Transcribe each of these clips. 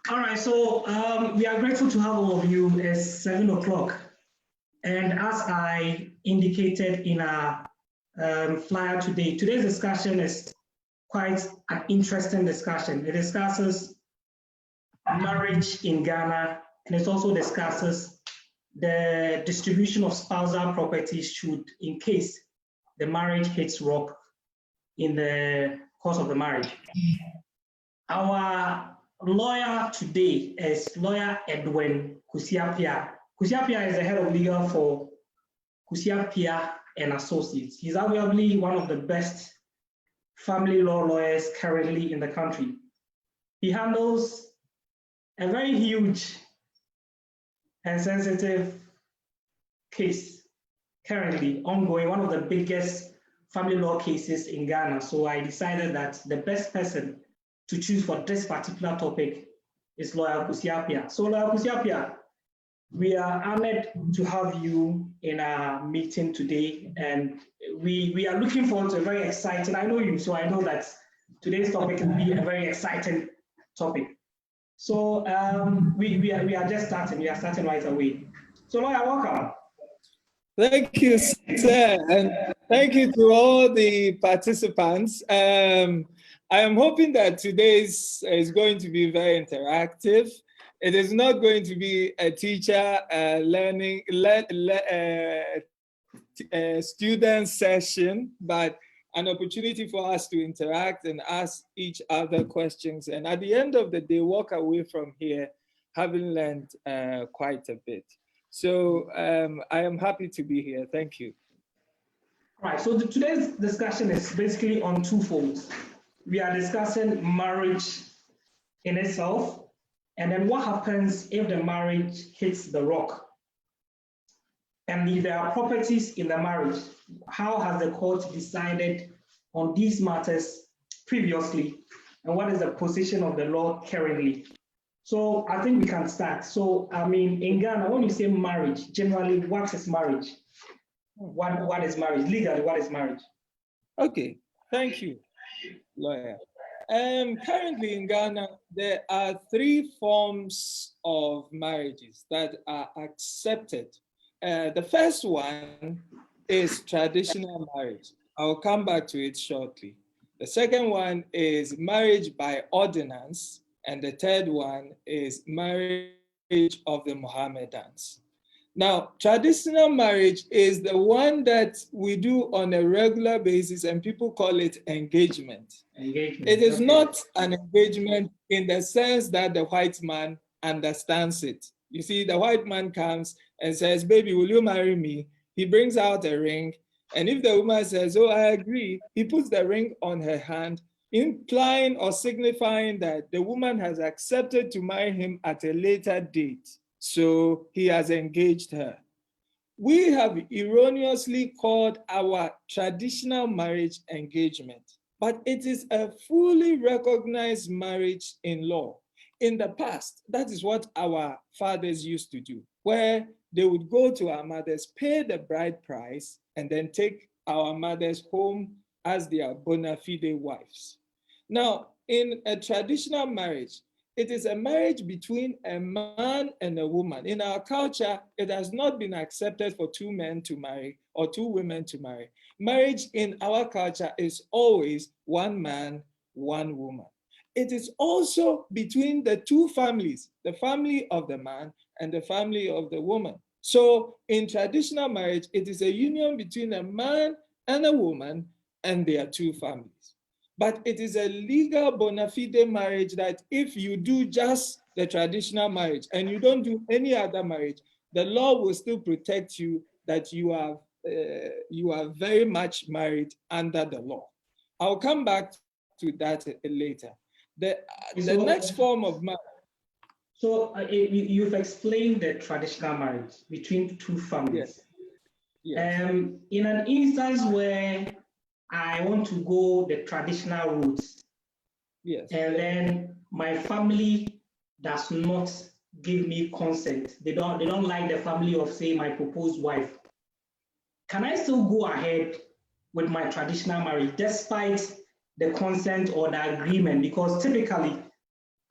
All right, so we are grateful to have all of you. It's 7 o'clock. And as I indicated in our flyer today, today's discussion is quite an interesting discussion. It discusses marriage in Ghana, and it also discusses the distribution of spousal properties should, in case the marriage hits rock in the course of the marriage. Our lawyer today is lawyer Edwin Kusi Appiah. Kusi Appiah is the head of legal for Kusi Appiah and Associates. He's arguably one of the best family law lawyers currently in the country. He handles a very huge and sensitive case currently ongoing, one of the biggest family law cases in Ghana. So I decided that the best person to choose for this particular topic is lawyer Kusi Appiah. So lawyer Kusi Appiah, we are honored to have you in our meeting today, and we are looking forward to a very exciting, I know you, so I know that today's topic will be a very exciting topic. So we are just starting, we are starting right away. So lawyer, welcome. Thank you, sir, and thank you to all the participants. I am hoping that today's is going to be very interactive. It is not going to be a teacher learning student session, but an opportunity for us to interact and ask each other questions. And at the end of the day, walk away from here having learned quite a bit. So I am happy to be here. Thank you. All right, so today's discussion is basically on two folds. We are discussing marriage in itself, and then what happens if the marriage hits the rock. And if there are properties in the marriage, how has the court decided on these matters previously, and what is the position of the law currently? So I think we can start. So, I mean, in Ghana, when you say marriage, generally, what is marriage? What is marriage? Legally, what is marriage? Okay, thank you, lawyer. Currently in Ghana, there are 3 forms of marriages that are accepted. The first one is traditional marriage. I'll come back to it shortly. The second one is marriage by ordinance. And the third one is marriage of the Mohammedans. Now, traditional marriage is the one that we do on a regular basis, and people call it engagement. It is not an engagement in the sense that the white man understands it. You see, the white man comes and says, "Baby, will you marry me?" He brings out a ring. And if the woman says, "Oh, I agree," he puts the ring on her hand, implying or signifying that the woman has accepted to marry him at a later date. So he has engaged her. We have erroneously called our traditional marriage engagement, but it is a fully recognized marriage in law. In the past, that is what our fathers used to do, where they would go to our mothers, pay the bride price, and then take our mothers home as their bona fide wives. Now, in a traditional marriage, it is a marriage between a man and a woman. In our culture, it has not been accepted for 2 men to marry or 2 women to marry. Marriage in our culture is always 1 man, 1 woman. It is also between the 2 families, the family of the man and the family of the woman. So in traditional marriage, it is a union between a man and a woman and their 2 families. But it is a legal bona fide marriage that if you do just the traditional marriage and you don't do any other marriage, the law will still protect you that you are very much married under the law. I'll come back to that later. The next form of marriage. So you've explained the traditional marriage between 2 families. Yes. In an instance where I want to go the traditional route, yes, and then my family does not give me consent. They don't like the family of, say, my proposed wife. Can I still go ahead with my traditional marriage despite the consent or the agreement? Because typically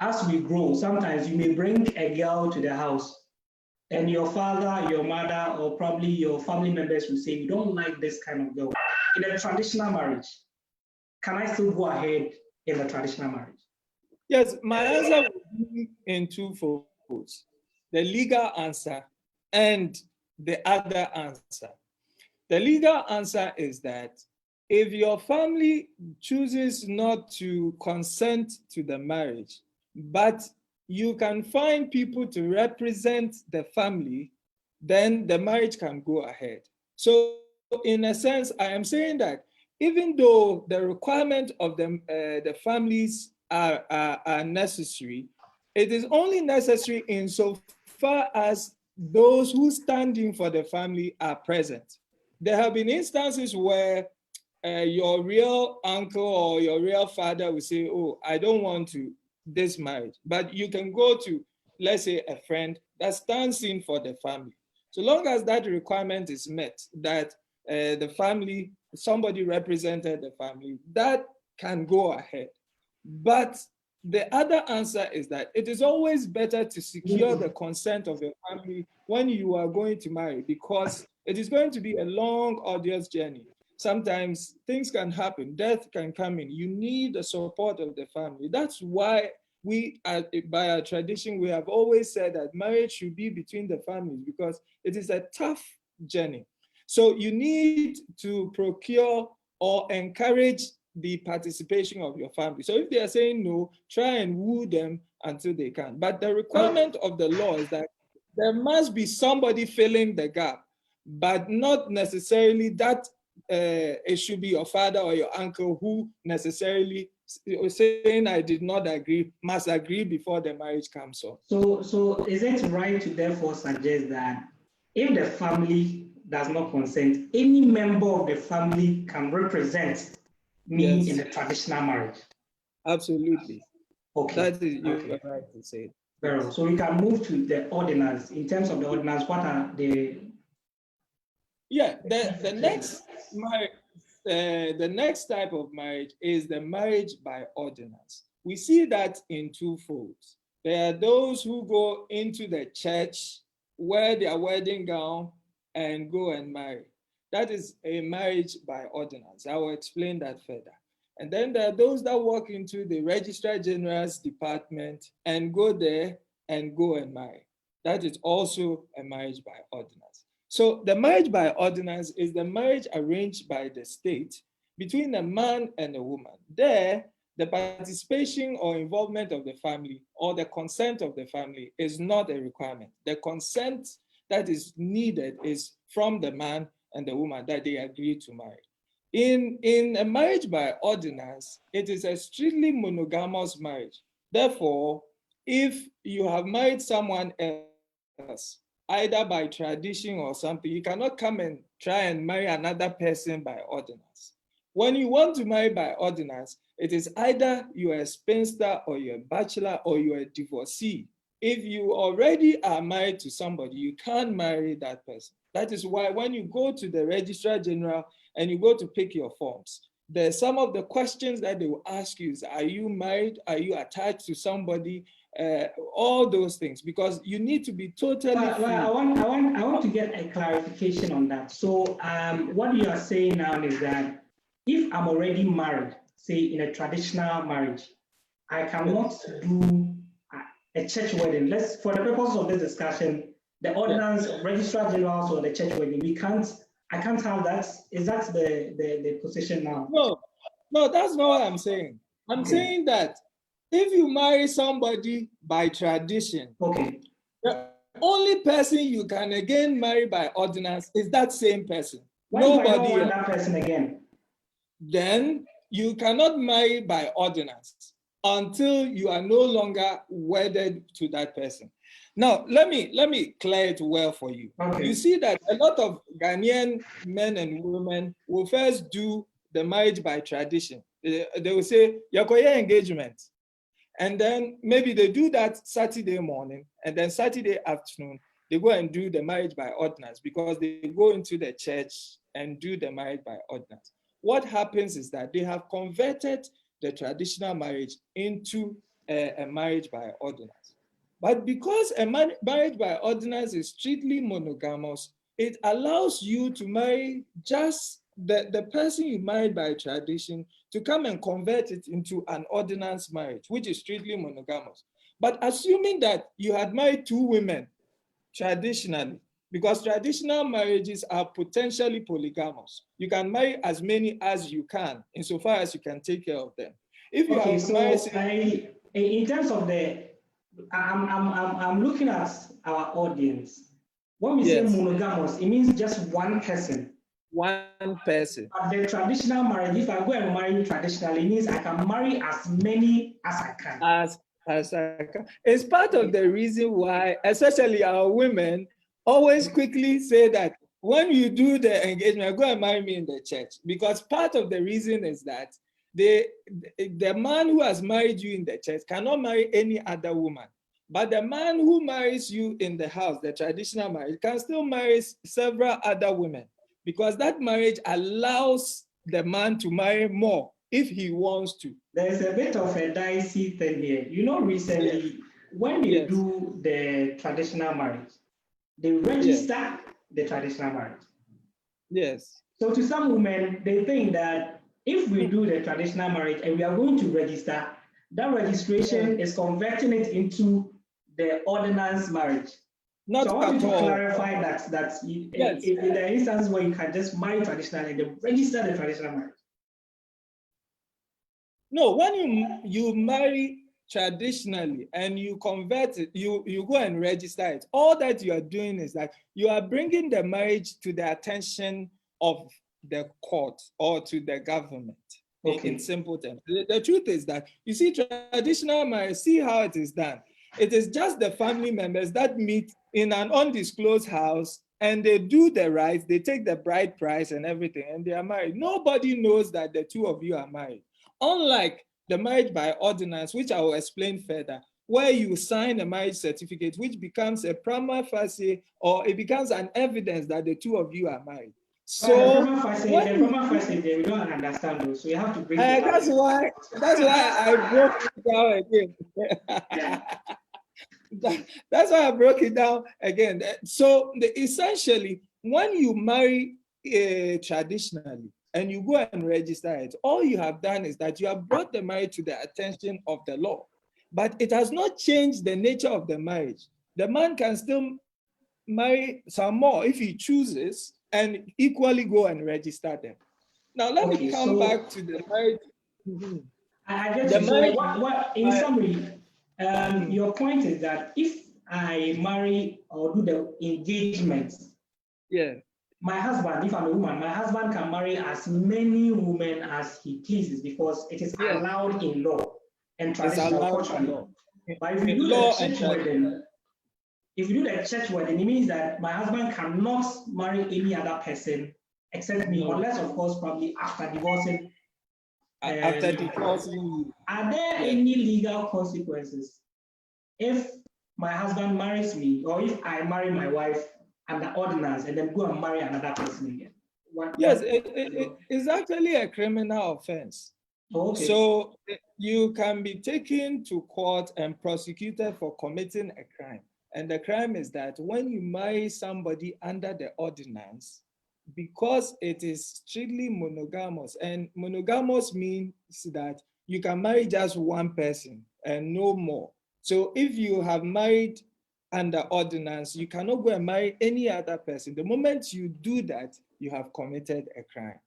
as we grow, sometimes you may bring a girl to the house and your father, your mother, or probably your family members will say, you don't like this kind of girl. In a traditional marriage, can I still go ahead in a traditional marriage? Yes, my answer would be in two folds: the legal answer and the other answer. The legal answer is that if your family chooses not to consent to the marriage, but you can find people to represent the family, then the marriage can go ahead. So in a sense, I am saying that even though the requirement of the families are necessary, it is only necessary insofar as those who stand in for the family are present. There have been instances where your real uncle or your real father will say, oh, I don't want to this marriage, but you can go to, let's say, a friend that stands in for the family. So long as that requirement is met, that the family, somebody represented the family, that can go ahead. But the other answer is that it is always better to secure the consent of your family when you are going to marry, because it is going to be a long, arduous journey. Sometimes things can happen, death can come in. You need the support of the family. That's why we, by our tradition, we have always said that marriage should be between the families, because it is a tough journey. So you need to procure or encourage the participation of your family. So if they are saying no, try and woo them until they can. But the requirement of the law is that there must be somebody filling the gap, but not necessarily that it should be your father or your uncle who necessarily saying I did not agree, must agree before the marriage comes on. So is it right to therefore suggest that if the family does not consent, any member of the family can represent me in a traditional marriage? Absolutely. Okay. That is, you're right to say. Very well. So we can move to the ordinance. In terms of the ordinance, what are the... Yeah, the next type of marriage is the marriage by ordinance. We see that in two folds. There are those who go into the church, wear their wedding gown, and go and marry. That is a marriage by ordinance. I will explain that further. And then there are those that walk into the Registrar General's department and go there and go and marry. That is also a marriage by ordinance. So the marriage by ordinance is the marriage arranged by the state between a man and a woman. There, the participation or involvement of the family or the consent of the family is not a requirement. The consent that is needed is from the man and the woman that they agree to marry. In a marriage by ordinance, it is a strictly monogamous marriage. Therefore, if you have married someone else, either by tradition or something, you cannot come and try and marry another person by ordinance. When you want to marry by ordinance, it is either you're a spinster or you're a bachelor or you're a divorcee. If you already are married to somebody, you can't marry that person. That is why when you go to the Registrar General and you go to pick your forms, there's some of the questions that they will ask you is, are you married? Are you attached to somebody? All those things, because you need to be totally free. I want to get a clarification on that. So what you are saying now is that if I'm already married, say in a traditional marriage, I cannot do a church wedding. Let's, for the purpose of this discussion, the ordinance of Registrar Generals or the church wedding, I can't have that. Is that the position now? No, that's not what I'm saying. I'm saying that if you marry somebody by tradition, the only person you can again marry by ordinance is that same person. Why nobody do I not want that person again? Then you cannot marry by ordinance until you are no longer wedded to that person. Now, let me clear it well for you. You see that a lot of Ghanaian men and women will first do the marriage by tradition. They will say, Yakoye engagement. And then maybe they do that Saturday morning, and then Saturday afternoon, they go and do the marriage by ordinance, because they go into the church and do the marriage by ordinance. What happens is that they have converted the traditional marriage into a marriage by ordinance. But because a marriage by ordinance is strictly monogamous, it allows you to marry just the person you married by tradition to come and convert it into an ordinance marriage, which is strictly monogamous. But assuming that you had married two women traditionally, because traditional marriages are potentially polygamous. You can marry as many as you can, insofar as you can take care of them. If you Okay, have married, in terms of I'm looking at our audience. When we say monogamous, it means just one person. One person. But the traditional marriage, if I go and marry traditionally, it means I can marry as many as I can. As I can. It's part of the reason why, especially our women, always quickly say that when you do the engagement, go and marry me in the church. Because part of the reason is that the man who has married you in the church cannot marry any other woman. But the man who marries you in the house, the traditional marriage, can still marry several other women, because that marriage allows the man to marry more if he wants to. There's a bit of a dicey thing here. You know, recently, when they do the traditional marriage, they register the traditional marriage. Yes. So to some women, they think that if we do the traditional marriage and we are going to register, that registration is converting it into the ordinance marriage. Not so I want you to all. clarify that in the instance where you can just marry traditionally and then register the traditional marriage. No, when you marry traditionally and you convert it, you go and register it. All that you are doing is that you are bringing the marriage to the attention of the court or to the government. Okay. In simple terms. The truth is that, you see, traditional marriage, see how it is done. It is just the family members that meet in an undisclosed house and they do the rites, they take the bride price and everything, and they are married. Nobody knows that the two of you are married. Unlike the marriage by ordinance, which I will explain further, where you sign a marriage certificate, which becomes a prima facie, or it becomes an evidence that the two of you are married. So the prima facie, we don't understand those, so you have to bring it that's why I broke it down again. That's why I broke it down again. So essentially, when you marry traditionally and you go and register it, all you have done is that you have brought the marriage to the attention of the law, but it has not changed the nature of the marriage. The man can still marry some more if he chooses, and equally go and register them. Now let me come back to the marriage. I guess in summary, your point is that if I marry or do the engagement, my husband, if I'm a woman, my husband can marry as many women as he pleases, because it is allowed in law and tradition, unfortunately. But if you do the church wedding, it means that my husband cannot marry any other person except me, unless, of course, probably after divorcing. Are there any legal consequences if my husband marries me, or if I marry my wife under ordinance and then go and marry another person again? It is actually a criminal offense. So you can be taken to court and prosecuted for committing a crime. And the crime is that when you marry somebody under the ordinance, because it is strictly monogamous, and monogamous means that you can marry just one person and no more. So if you have married under ordinance, you cannot go and marry any other person. The moment you do that, you have committed a crime.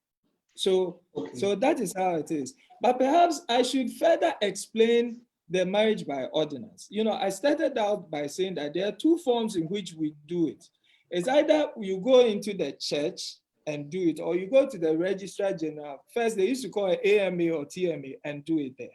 So that is how it is. But perhaps I should further explain the marriage by ordinance. You know, I started out by saying that there are two forms in which we do it. It's either you go into the church and do it, or you go to the registrar general. First, they used to call it AMA or TMA and do it there.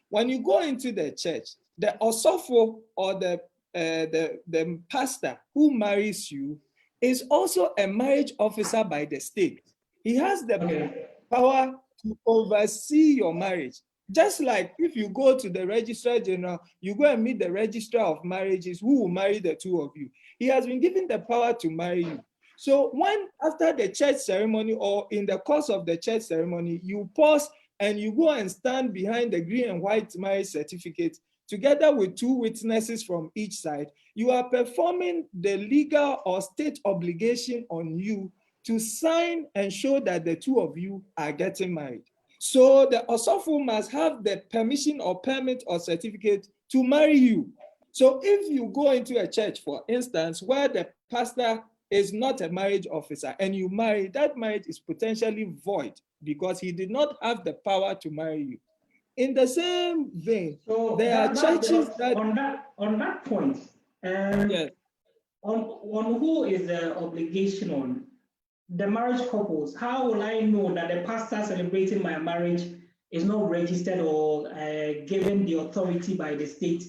When you go into the church, the osofo or the pastor who marries you is also a marriage officer by the state. He has the power to oversee your marriage. Just like if you go to the registrar general, you go and meet the registrar of marriages who will marry the two of you. He has been given the power to marry you. So when after the church ceremony or in the course of the church ceremony, you pause and you go and stand behind the green and white marriage certificate, together with 2 witnesses from each side, you are performing the legal or state obligation on you to sign and show that the 2 of you are getting married. So the Osofo must have the permission or permit or certificate to marry you. So if you go into a church, for instance, where the pastor is not a marriage officer and you marry, that marriage is potentially void because he did not have the power to marry you. In the same vein, so there are churches that on that point, yes, on who is the obligation on the marriage couples? How will I know that the pastor celebrating my marriage is not registered or given the authority by the state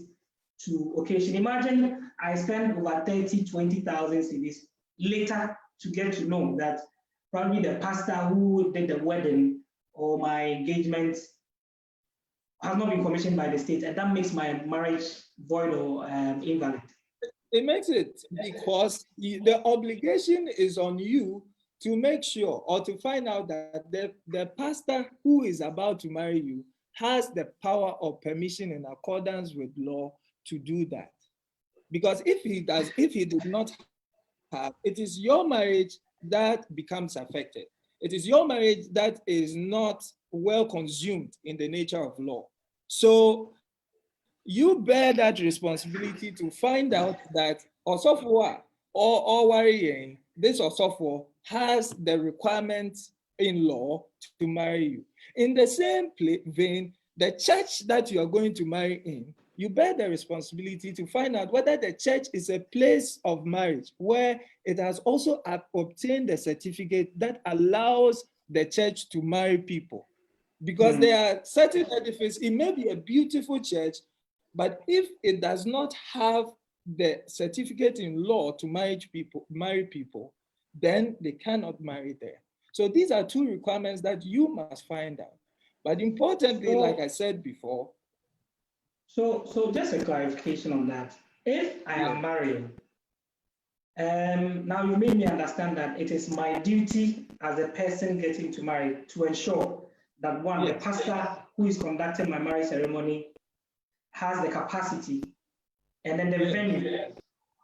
to occasion? Imagine I spend over 30, 20,000 cedis later to get to know that probably the pastor who did the wedding or my engagement has not been commissioned by the state, and that makes my marriage void or invalid. It makes it because the obligation is on you to make sure or to find out that the pastor who is about to marry you has the power or permission in accordance with law to do that. Because if he did not have, it is your marriage that becomes affected. It is your marriage that is not well consumed in the nature of law. So you bear that responsibility to find out that Osofo or worrying this Osofo has the requirements in law to marry you. In the same vein, the church that you are going to marry in, you bear the responsibility to find out whether the church is a place of marriage where it has also obtained a certificate that allows the church to marry people. Because there are certain edifices, it may be a beautiful church, but if it does not have the certificate in law to marry people, then they cannot marry there. So these are 2 requirements that you must find out. But importantly, like I said before. So just a clarification on that. If I am married, now you made me understand that it is my duty as a person getting to marry to ensure that one, the pastor who is conducting my marriage ceremony has the capacity, and then the venue.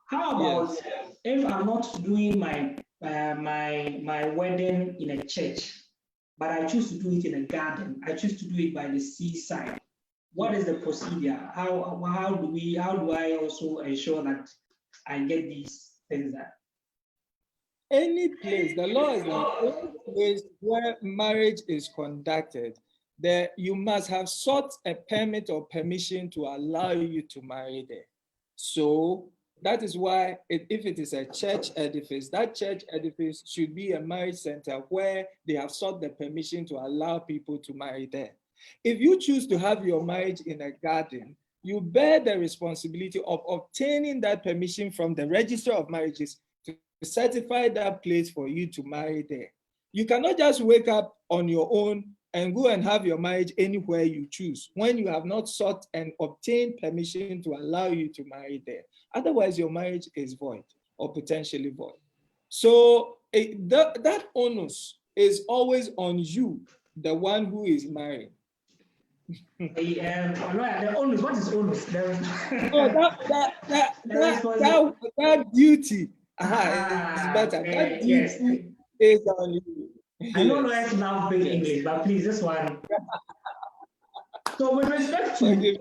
How about if I'm not doing my my wedding in a church, but I choose to do it in a garden? I choose to do it by the seaside. What is the procedure? How do I also ensure that I get these things done? Any place, the law is that any place where marriage is conducted, there you must have sought a permit or permission to allow you to marry there. So that is why if it is a church edifice, that church edifice should be a marriage center where they have sought the permission to allow people to marry there. If you choose to have your marriage in a garden, you bear the responsibility of obtaining that permission from the Register of Marriages to certify that place for you to marry there. You cannot just wake up on your own and go and have your marriage anywhere you choose when you have not sought and obtained permission to allow you to marry there. Otherwise, your marriage is void or potentially void. So that onus is always on you, the one who is marrying. The onus, what is onus? That duty is better. That duty is on you. I know lawyers now big English, but please, this one. So with respect to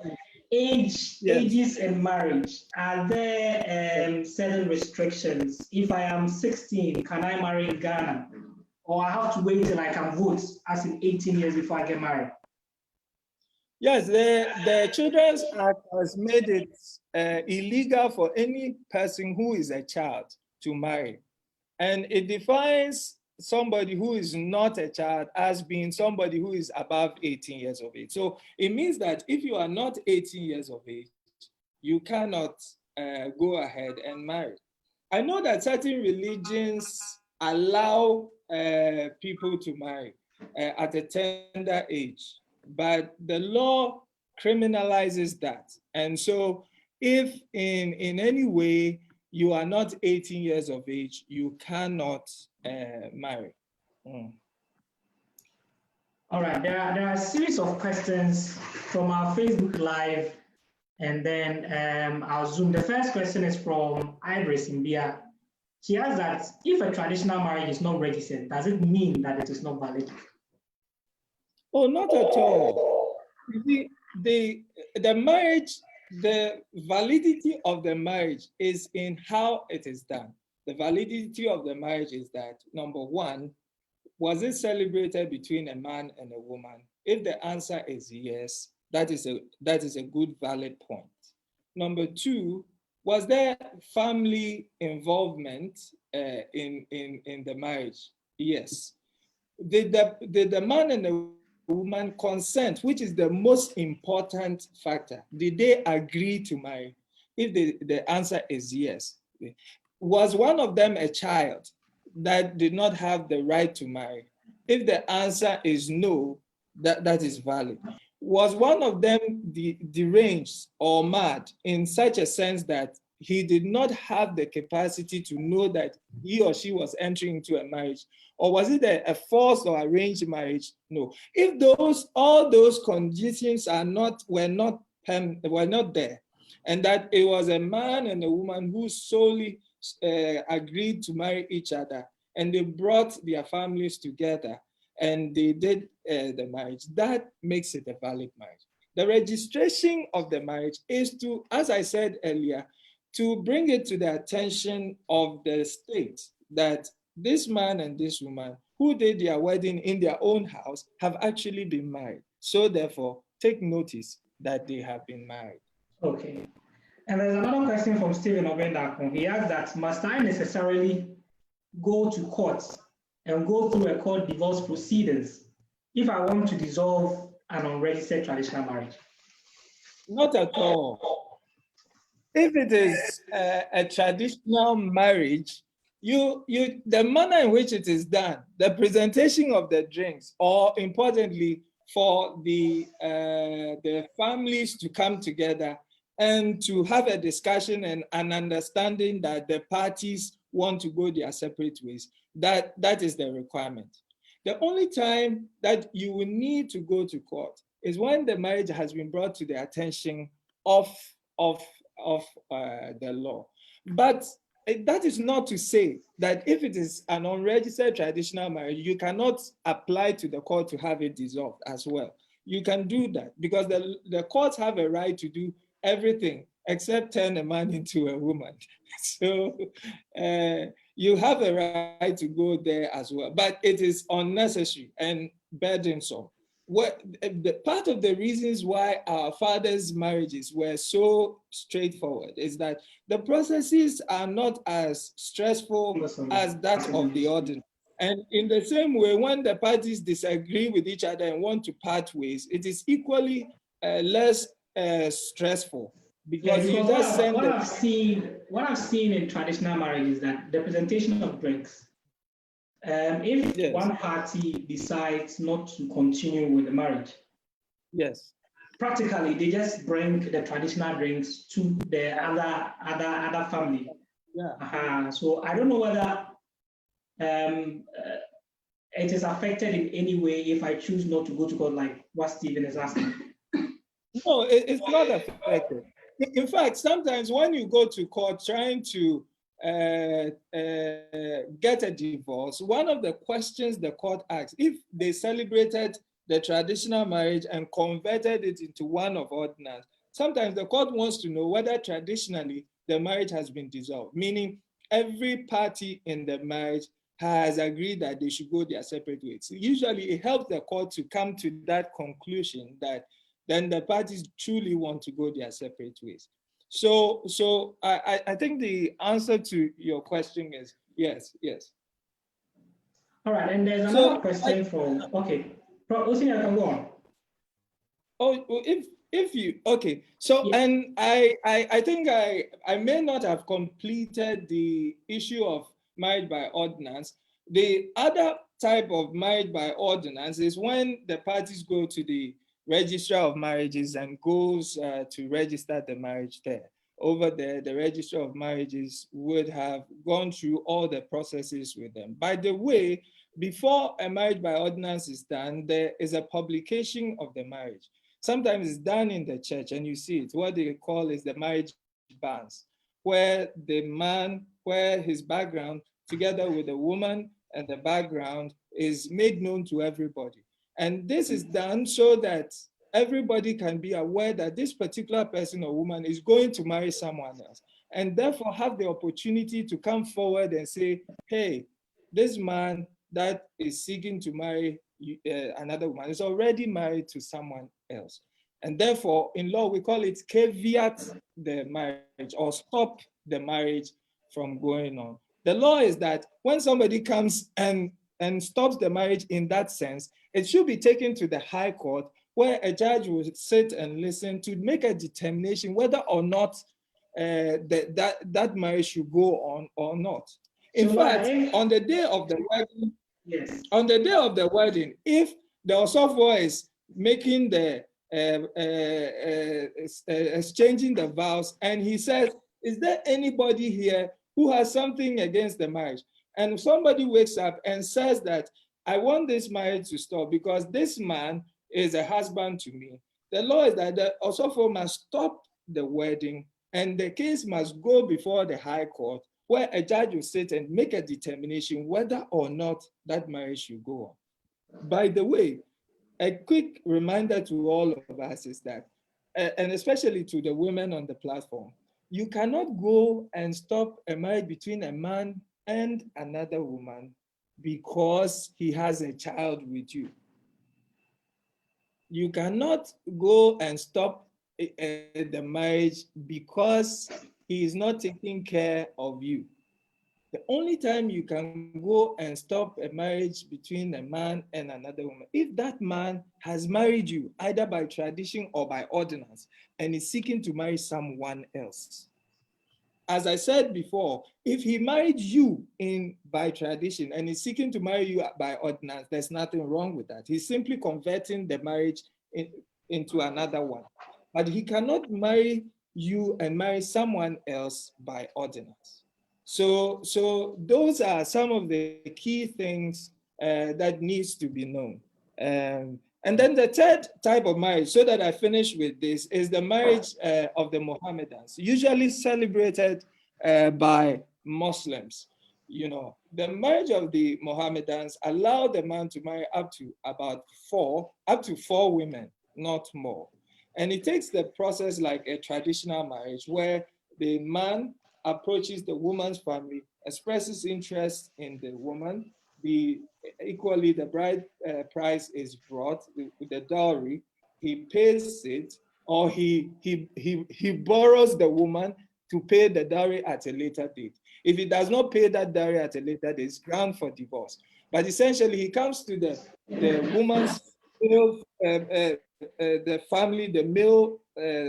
ages and marriage, are there certain restrictions? If I am 16, can I marry in Ghana? Or I have to wait till I can vote, as in 18 years before I get married? Yes, the Children's Act has made it illegal for any person who is a child to marry. And it defines somebody who is not a child as being somebody who is above 18 years of age. So it means that if you are not 18 years of age, you cannot go ahead and marry. I know that certain religions allow people to marry at a tender age, but the law criminalizes that. And so if in any way you are not 18 years of age, you cannot marry. All right, there are a series of questions from our Facebook Live, And then I'll zoom. The first question is from Iris Mbia. She asks that if a traditional marriage is not registered, does it mean that it is not valid? Oh, not at all. You see, the marriage, the validity of the marriage is in how it is done. The validity of the marriage is that, number one, was it celebrated between a man and a woman? If the answer is yes, that is a good, valid point. Number two, was there family involvement in the marriage? Yes. Did the man and the woman consent, which is the most important factor? Did they agree to marry? If the answer is yes. Was one of them a child that did not have the right to marry? If the answer is no, that is valid. Was one of them deranged or mad in such a sense that he did not have the capacity to know that he or she was entering into a marriage? Or was it a forced or arranged marriage? No. If all those conditions were not there, and that it was a man and a woman who solely agreed to marry each other, and they brought their families together, and they did the marriage, that makes it a valid marriage. The registration of the marriage is to, as I said earlier, to bring it to the attention of the state that this man and this woman who did their wedding in their own house have actually been married. So therefore, take notice that they have been married. Okay. And there's another question from Stephen Obendakon. He asks that, must I necessarily go to court and go through a court divorce proceedings if I want to dissolve an unregistered traditional marriage? Not at all. If it is a traditional marriage, the manner in which it is done, the presentation of the drinks, or importantly, for the families to come together and to have a discussion and an understanding that the parties want to go their separate ways, that is the requirement. The only time that you will need to go to court is when the marriage has been brought to the attention of the law. But that is not to say that if it is an unregistered traditional marriage, you cannot apply to the court to have it dissolved as well. You can do that because the courts have a right to do everything except turn a man into a woman. So you have a right to go there as well, but it is unnecessary and burdensome. Part of the reasons why our fathers' marriages were so straightforward is that the processes are not as stressful as that of the ordinary. And in the same way, when the parties disagree with each other and want to part ways, it is equally less stressful. Because you just send what I've seen in traditional marriage is that the presentation of drinks. If yes. One party decides not to continue with the marriage, yes, practically they just bring the traditional drinks to the other family. Yeah. So I don't know whether it is affected in any way if I choose not to go to court, like what Stephen is asking. No, it's not affected. In fact, sometimes when you go to court trying to get a divorce, one of the questions the court asks, if they celebrated the traditional marriage and converted it into one of ordinance, sometimes the court wants to know whether traditionally the marriage has been dissolved, meaning every party in the marriage has agreed that they should go their separate ways. So usually it helps the court to come to that conclusion that then the parties truly want to go their separate ways. So I think the answer to your question is yes. All right, and there's another question from, okay, Osini, I can go on. Oh, if you, okay. So, yeah. And I think I may not have completed the issue of marriage by ordinance. The other type of marriage by ordinance is when the parties go to the Registrar of Marriages and goes to register the marriage there. Over there, the Registrar of Marriages would have gone through all the processes with them. By the way, before a marriage by ordinance is done, there is a publication of the marriage. sometimes it's done in the church, and you see it. What they call is the marriage bands, where the man, where his background, together with the woman and the background, is made known to everybody. And this is done so that everybody can be aware that this particular person or woman is going to marry someone else, and therefore have the opportunity to come forward and say, hey, this man that is seeking to marry another woman is already married to someone else. And therefore, in law, we call it caveat the marriage, or stop the marriage from going on. The law is that when somebody comes and stops the marriage in that sense, it should be taken to the High Court, where a judge will sit and listen to make a determination whether or not that marriage should go on or not. In fact, on the day of the wedding, yes, on the day of the wedding, if the Osofo is making the exchanging the vows, and he says, is there anybody here who has something against the marriage? And somebody wakes up and says that, I want this marriage to stop because this man is a husband to me. The law is that the Osofo must stop the wedding, and the case must go before the High Court, where a judge will sit and make a determination whether or not that marriage should go on. By the way, a quick reminder to all of us is that, and especially to the women on the platform, you cannot go and stop a marriage between a man and another woman because he has a child with you. You cannot go and stop the marriage because he is not taking care of you. The only time you can go and stop a marriage between a man and another woman, if that man has married you either by tradition or by ordinance and is seeking to marry someone else. As I said before, if he married you by tradition and is seeking to marry you by ordinance, there's nothing wrong with that. He's simply converting the marriage into another one. But he cannot marry you and marry someone else by ordinance. So those are some of the key things that needs to be known. And then the third type of marriage, so that I finish with this, is the marriage of the Mohammedans, usually celebrated by Muslims. You know, the marriage of the Mohammedans allow the man to marry up to four women, not more. And it takes the process like a traditional marriage, where the man approaches the woman's family, expresses interest in the woman, equally the bride price is brought with the dowry, he pays it, or he borrows the woman to pay the dowry at a later date. If he does not pay that dowry at a later date, it's ground for divorce. But essentially, he comes to the woman's the family, the male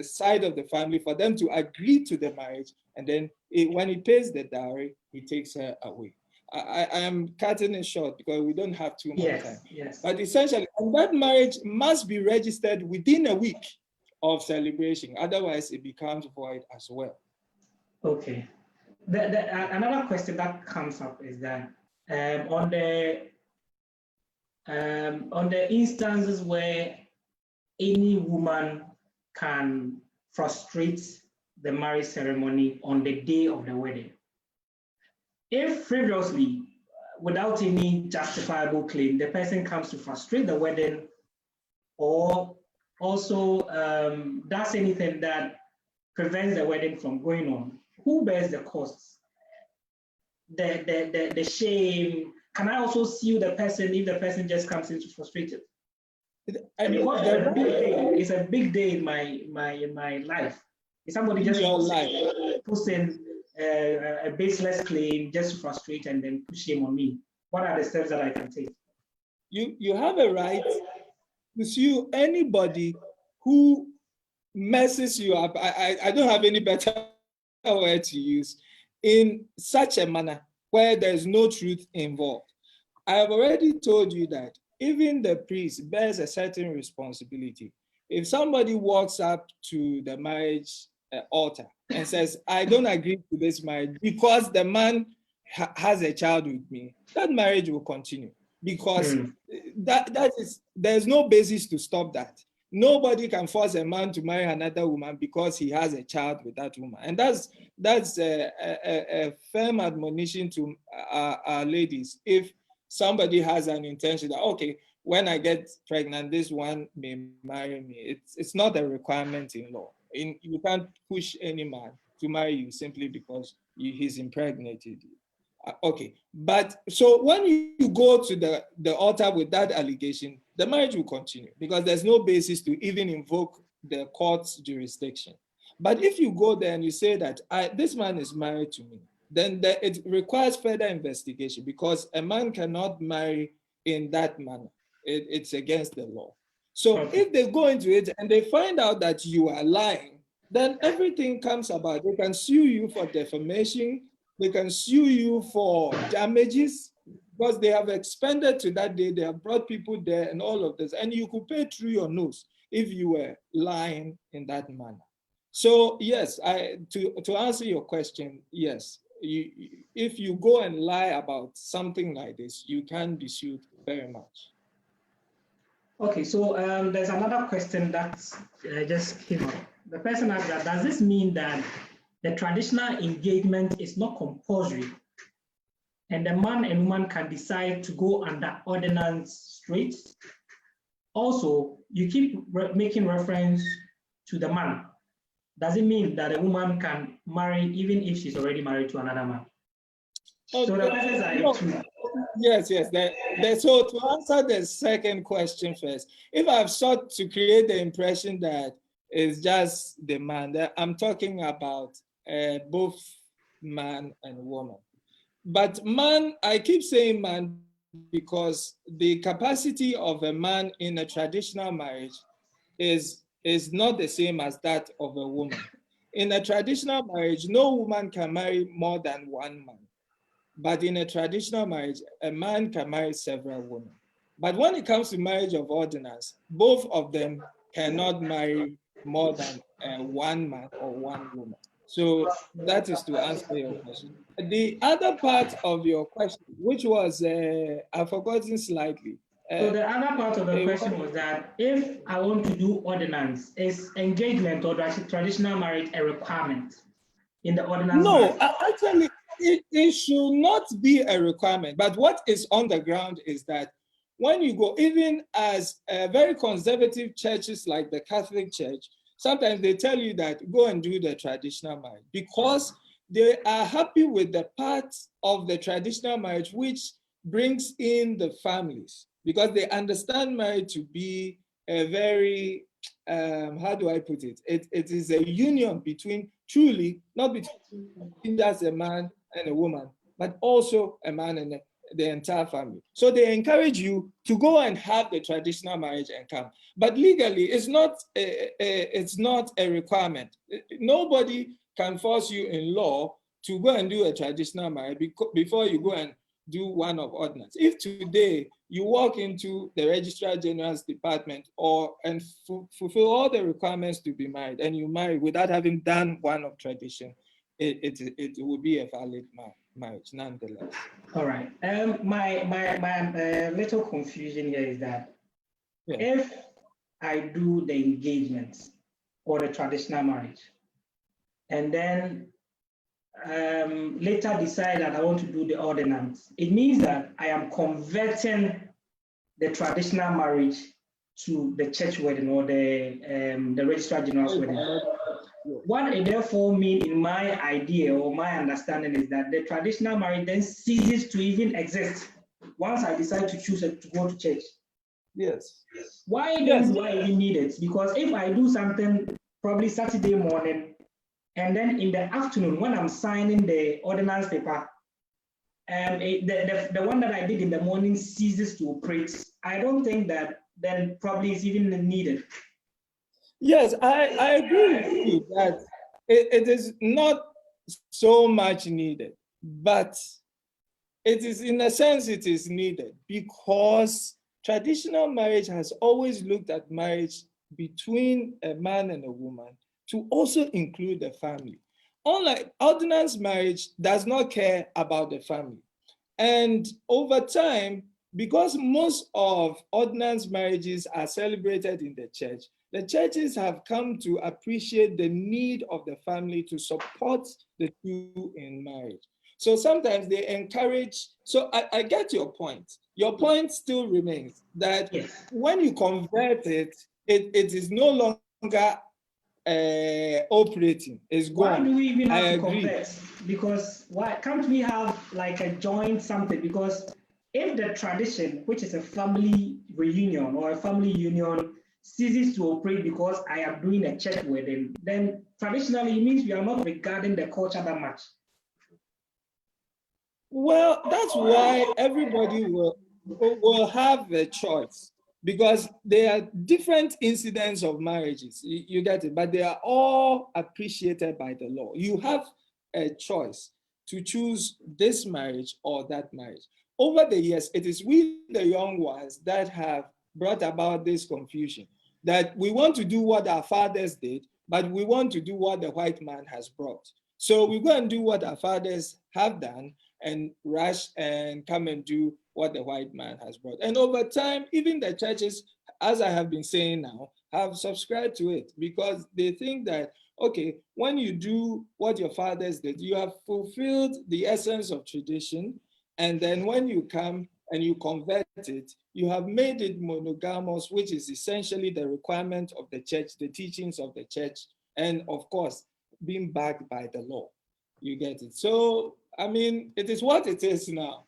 side of the family, for them to agree to the marriage, and then when he pays the dowry, he takes her away. I am cutting it short because we don't have too much time. Yes. But essentially, and that marriage must be registered within a week of celebration. Otherwise, it becomes void as well. Okay. Another question that comes up is that on the instances where any woman can frustrate the marriage ceremony on the day of the wedding, if previously, without any justifiable claim, the person comes to frustrate the wedding, or also does anything that prevents the wedding from going on, who bears the costs? The shame? Can I also sue the person if the person just comes in to frustrate it? It's a big day in my life. If somebody just puts in a baseless claim just to frustrate and then put shame on me, what are the steps that I can take? You have a right to sue anybody who messes you up. I don't have any better word to use, in such a manner where there's no truth involved. I have already told you that even the priest bears a certain responsibility. If somebody walks up to the marriage altar and says, I don't agree to this marriage because the man has a child with me, that marriage will continue, because there's no basis to stop that. nobody can force a man to marry another woman because he has a child with that woman. And that's a firm admonition to our ladies. If somebody has an intention that, okay, when I get pregnant, this one may marry me. It's not a requirement in law. You can't push any man to marry you simply because he's impregnated you. Okay, but so when you go to the altar with that allegation, the marriage will continue because there's no basis to even invoke the court's jurisdiction. But if you go there and you say that this man is married to me, then it requires further investigation because a man cannot marry in that manner. It's against the law. So if they go into it and they find out that you are lying, then everything comes about. They can sue you for defamation. They can sue you for damages because they have expended to that day. They have brought people there and all of this. And you could pay through your nose if you were lying in that manner. So yes, to answer your question, yes. If you go and lie about something like this, you can be sued very much. Okay, so there's another question that just came up. The person asked that, does this mean that the traditional engagement is not compulsory and the man and woman can decide to go under ordinance straight? Also, you keep making reference to the man. Does it mean that a woman can marry even if she's already married to another man? Oh, so the questions are two. Yes. So to answer the second question first, if I've sought to create the impression that it's just the man, that I'm talking about both man and woman. But man, I keep saying man because the capacity of a man in a traditional marriage is not the same as that of a woman. In a traditional marriage, no woman can marry more than one man. But in a traditional marriage, a man can marry several women. But when it comes to marriage of ordinance, both of them cannot marry more than one man or one woman. So that is to answer your question. The other part of your question, which was, I've forgotten slightly. So the other part of the question was that if I want to do ordinance, is engagement or traditional marriage a requirement in the ordinance? No, actually, it should not be a requirement. But what is on the ground is that when you go, even as very conservative churches like the Catholic Church, sometimes they tell you that go and do the traditional marriage because they are happy with the part of the traditional marriage which brings in the families, because they understand marriage to be a very, how do I put it? It is a union between, truly, not between just a man and a woman, but also a man and the entire family. So they encourage you to go and have the traditional marriage and come. But legally, it's not a requirement. Nobody can force you in law to go and do a traditional marriage before you go and do one of ordinance. If today you walk into the Registrar General's department and fulfill all the requirements to be married, and you marry without having done one of tradition, it will be a valid marriage nonetheless. All right. My little confusion here is that if I do the engagement or the traditional marriage, and then later decide that I want to do the ordinance, it means that I am converting the traditional marriage to the church wedding or the Registrar General's wedding. What it therefore means in my idea or my understanding is that the traditional marriage then ceases to even exist once I decide to choose to go to church. Yes. Why then do I even need it? Because if I do something probably Saturday morning, and then in the afternoon when I'm signing the ordinance paper, the one that I did in the morning ceases to operate, I don't think that then probably is even needed. Yes, I agree with you that it is not so much needed, but it is, in a sense, it is needed because traditional marriage has always looked at marriage between a man and a woman to also include the family. Unlike ordinance marriage does not care about the family. And over time, because most of ordinance marriages are celebrated in the church, the churches have come to appreciate the need of the family to support the two in marriage. So sometimes they encourage, so I get your point. Your point still remains that Yes. when you convert it, it is no longer operating. It's gone. Why do we even have to agree. convert? Because why can't we have like a joint something? Because if the tradition, which is a family reunion or a family union, ceases to operate because I am doing a church wedding, then traditionally it means we are not regarding the culture that much. Well, that's why everybody will have a choice, because there are different incidents of marriages. You get it, but they are all appreciated by the law. You have a choice to choose this marriage or that marriage. Over the years, it is we, the young ones, that have brought about this confusion, that we want to do what our fathers did, but we want to do what the white man has brought. So we go and do what our fathers have done and rush and come and do what the white man has brought. And over time, even the churches, as I have been saying now, have subscribed to it, because they think that, okay, when you do what your fathers did, you have fulfilled the essence of tradition. And then when you come and you convert it, you have made it monogamous, which is essentially the requirement of the church, the teachings of the church, and of course, being backed by the law. You get it? So, I mean, it is what it is now.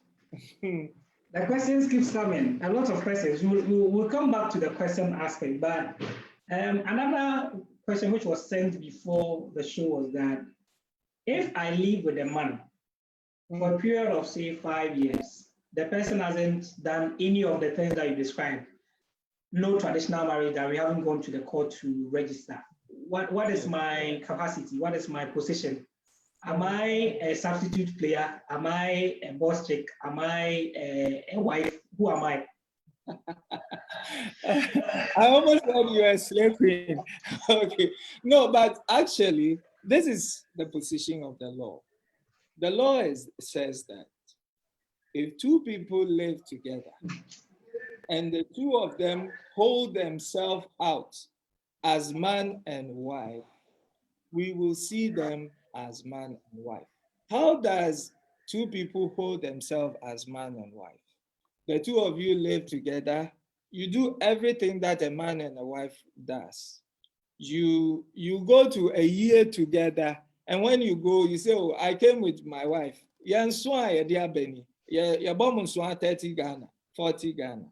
The questions keep coming, a lot of questions. We'll come back to the question aspect, but another question which was sent before the show was that if I live with a man for a period of, say, 5 years, the person hasn't done any of the things that you described, no traditional marriage, that we haven't gone to the court to register, what is my capacity? What is my position? Am I a substitute player? Am I a boss chick? Am I a wife? Who am I? I almost thought you were a slave queen. Okay. No, but actually, this is the position of the law. The law says that if two people live together and the two of them hold themselves out as man and wife, we will see them as man and wife. How does two people hold themselves as man and wife? The two of you live together. You do everything that a man and a wife does. You go to a year together, and when you go, you say, "Oh, I came with my wife. 30 Ghana, 40 Ghana."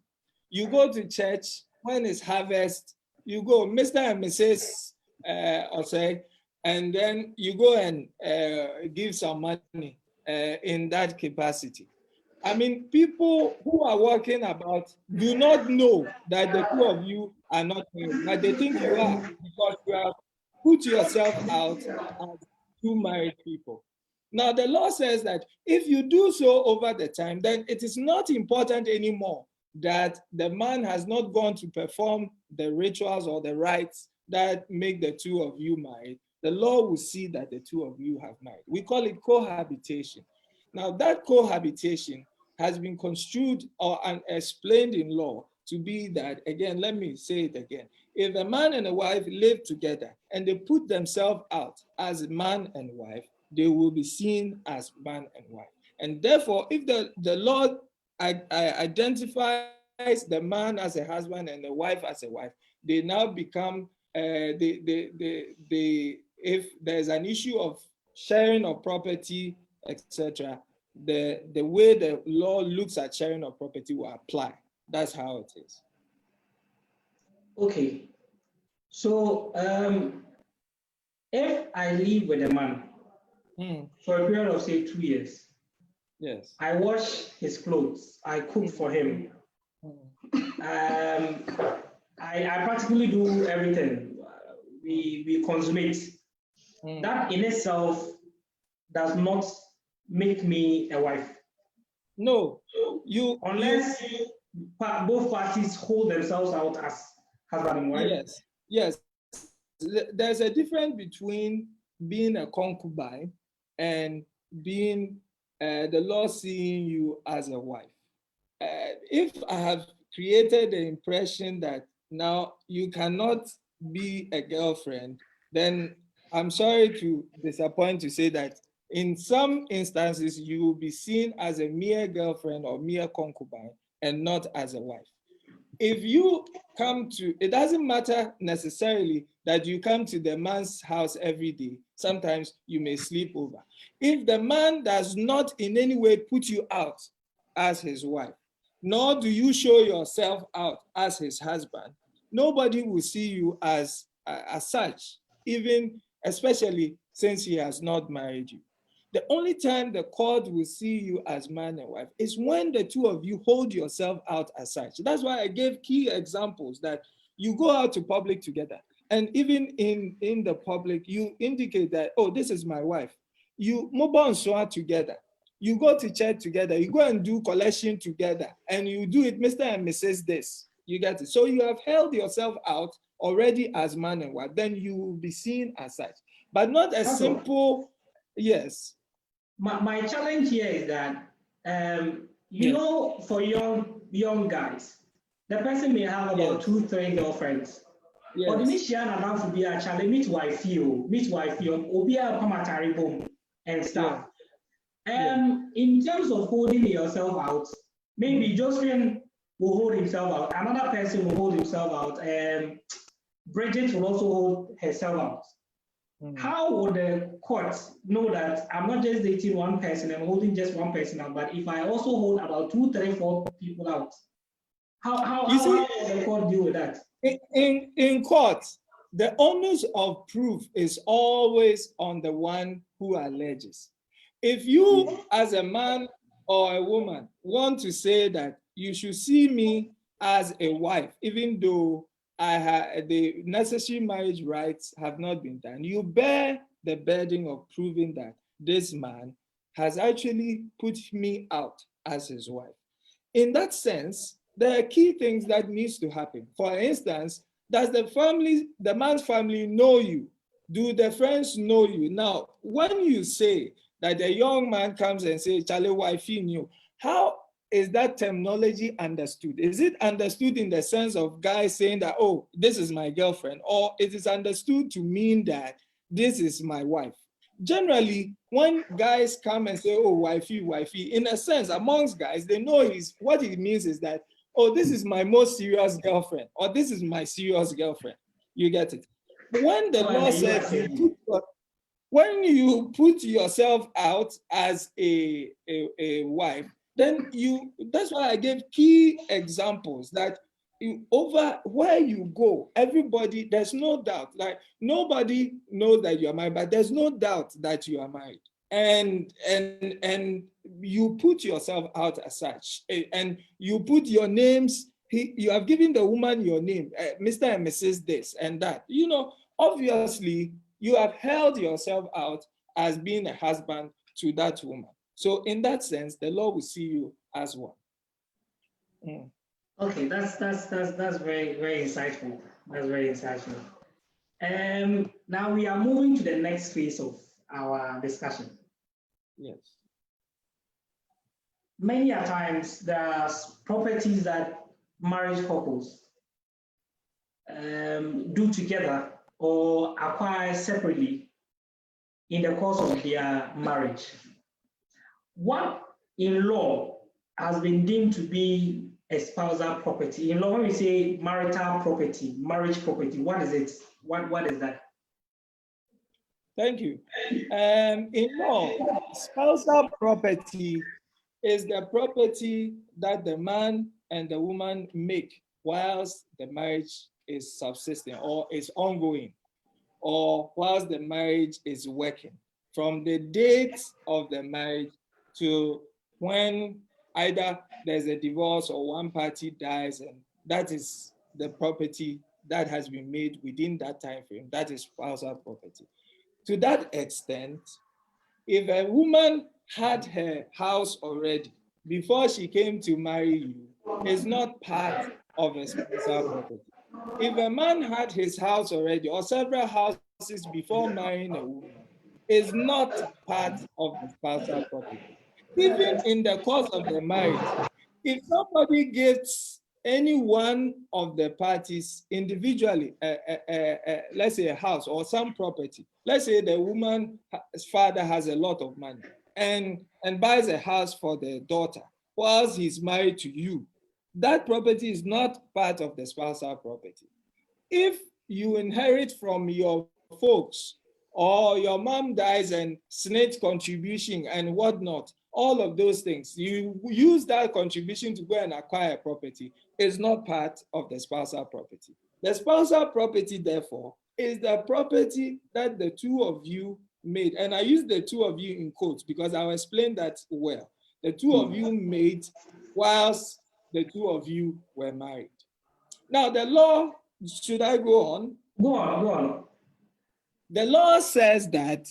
You go to church when it's harvest. You go, Mr. and Mrs. Osei, and then you go and give some money in that capacity. I mean, people who are walking about do not know that the two of you are not married, but they think you are, because you have put yourself out as two married people. Now, the law says that if you do so over the time, then it is not important anymore that the man has not gone to perform the rituals or the rites that make the two of you married. The law will see that the two of you have married. We call it cohabitation. Now, that cohabitation has been construed or explained in law to be that, again, let me say it again. If a man and a wife live together and they put themselves out as man and wife, they will be seen as man and wife. And therefore, if the law identifies the man as a husband and the wife as a wife, they now become, if there's an issue of sharing of property, etc., the way the law looks at sharing of property will apply. That's how it is. Okay. So if I live with a man for a period of, say, 2 years, yes, I wash his clothes, I cook for him, I practically do everything. We consummate. That in itself does not make me a wife. No, unless both parties hold themselves out as husband and wife. Yes. There's a difference between being a concubine and being the law seeing you as a wife. If I have created the impression that now you cannot be a girlfriend, then I'm sorry to disappoint to say that in some instances, you will be seen as a mere girlfriend or mere concubine and not as a wife. If you come to, it doesn't matter necessarily that you come to the man's house every day. Sometimes you may sleep over. If the man does not in any way put you out as his wife, nor do you show yourself out as his husband, nobody will see you as such, even especially since he has not married you. The only time the court will see you as man and wife is when the two of you hold yourself out as such. That's why I gave key examples that you go out to public together. And even in the public, you indicate that, oh, this is my wife. You move on so together. You go to church together. You go and do collection together. And you do it, Mr. and Mrs. This. You get it. So you have held yourself out already as man and wife. Then you will be seen as such. But not a simple, yes. My challenge here is that, you know, for young guys, the person may have about 2-3 girlfriends. But the mission enough to be a challenge, meet wife you, obia pamatari boom and stuff. In terms of holding yourself out, maybe Josephine will hold himself out, another person will hold himself out, and Bridget will also hold herself out. How would the court know that I'm not just dating one person and holding just one person out, but if I also hold about 2, 3, 4 people out, how will the court deal with that? In court, the onus of proof is always on the one who alleges. If you, as a man or a woman, want to say that you should see me as a wife, even though the necessary marriage rights have not been done, you bear the burden of proving that this man has actually put me out as his wife. In that sense, there are key things that needs to happen. For instance, does the man's family know you? Do the friends know you? Now, when you say that a young man comes and says, Charlie, wife you, how is that terminology understood? Is it understood in the sense of guys saying that, oh, this is my girlfriend, or it is understood to mean that this is my wife? Generally, when guys come and say, oh, wifey, in a sense, amongst guys, they know what it means is that, oh, this is my most serious girlfriend, or this is my serious girlfriend. You get it? When the law says when you put yourself out as a wife, then that's why I gave key examples that over where you go, everybody, there's no doubt, like nobody knows that you are married, but there's no doubt that you are married. And you put yourself out as such, and you put your names, you have given the woman your name, Mr. and Mrs. this and that. You know, obviously, you have held yourself out as being a husband to that woman. So in that sense, the law will see you as one. Okay, that's very, very insightful. That's very insightful. Now we are moving to the next phase of our discussion. Yes. Many a times there are properties that marriage couples do together or acquire separately in the course of their marriage. What in law has been deemed to be a spousal property? In law, when we say marital property, marriage property, what is it? What is that? Thank you. In law, spousal property is the property that the man and the woman make whilst the marriage is subsisting or is ongoing, or whilst the marriage is working, from the date of the marriage to when either there's a divorce or one party dies, and that is the property that has been made within that time frame. That is spousal property. To that extent, if a woman had her house already before she came to marry you, it's not part of a spousal property. If a man had his house already or several houses before marrying a woman, it's not part of the spousal property. Even in the course of the marriage, if somebody gives any one of the parties individually, let's say a house or some property, let's say the woman's father has a lot of money and buys a house for the daughter whilst he's married to you, that property is not part of the spousal property. If you inherit from your folks, or your mom dies and SNIT contribution and whatnot, all of those things, you use that contribution to go and acquire a property, is not part of the spousal property. The spousal property, therefore, is the property that the two of you made. And I use the two of you in quotes because I'll explain that well. The two of you made whilst the two of you were married. Now, the law, should I go on? Go on. The law says that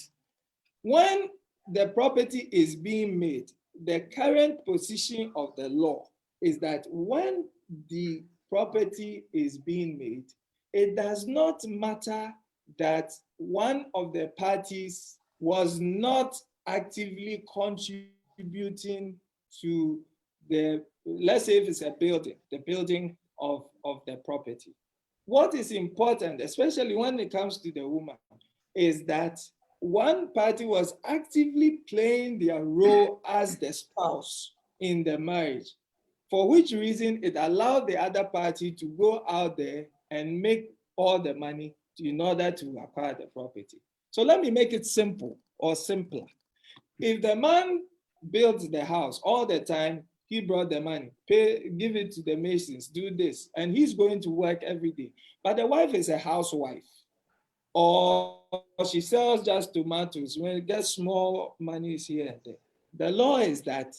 when the property is being made, the current position of the law is that when the property is being made, it does not matter that one of the parties was not actively contributing to the, let's say if it's a building, the building of the property. What is important, especially when it comes to the woman, is that one party was actively playing their role as the spouse in the marriage, for which reason it allowed the other party to go out there and make all the money in order to acquire the property. So let me make it simple or simpler. If the man builds the house all the time, he brought the money, give it to the masons, do this, and he's going to work every day. But the wife is a housewife, or she sells just tomatoes, when it gets small money here and there. The law is that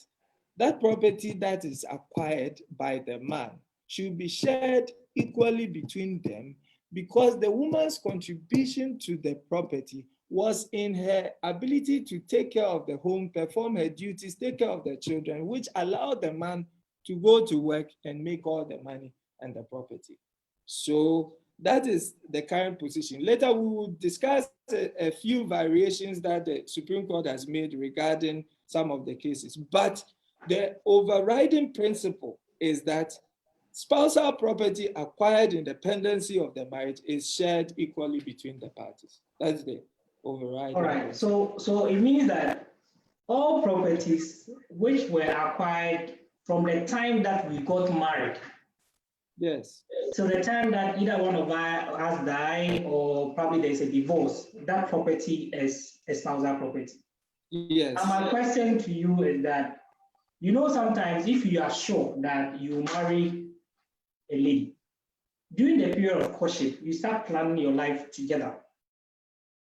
that property that is acquired by the man should be shared equally between them, because the woman's contribution to the property was in her ability to take care of the home, perform her duties, take care of the children, which allowed the man to go to work and make all the money and the property. So that is the current position. Later, we will discuss a few variations that the Supreme Court has made regarding some of the cases. But the overriding principle is that spousal property acquired in the pendency of the marriage is shared equally between the parties. That's the overriding. All right. So it means that all properties which were acquired from the time that we got married, yes, so the time that either one of us die or probably there's a divorce, that property is a spousal property. Yes. And my question to you is that, you know, sometimes if you are sure that you marry a lady, during the period of courtship, you start planning your life together.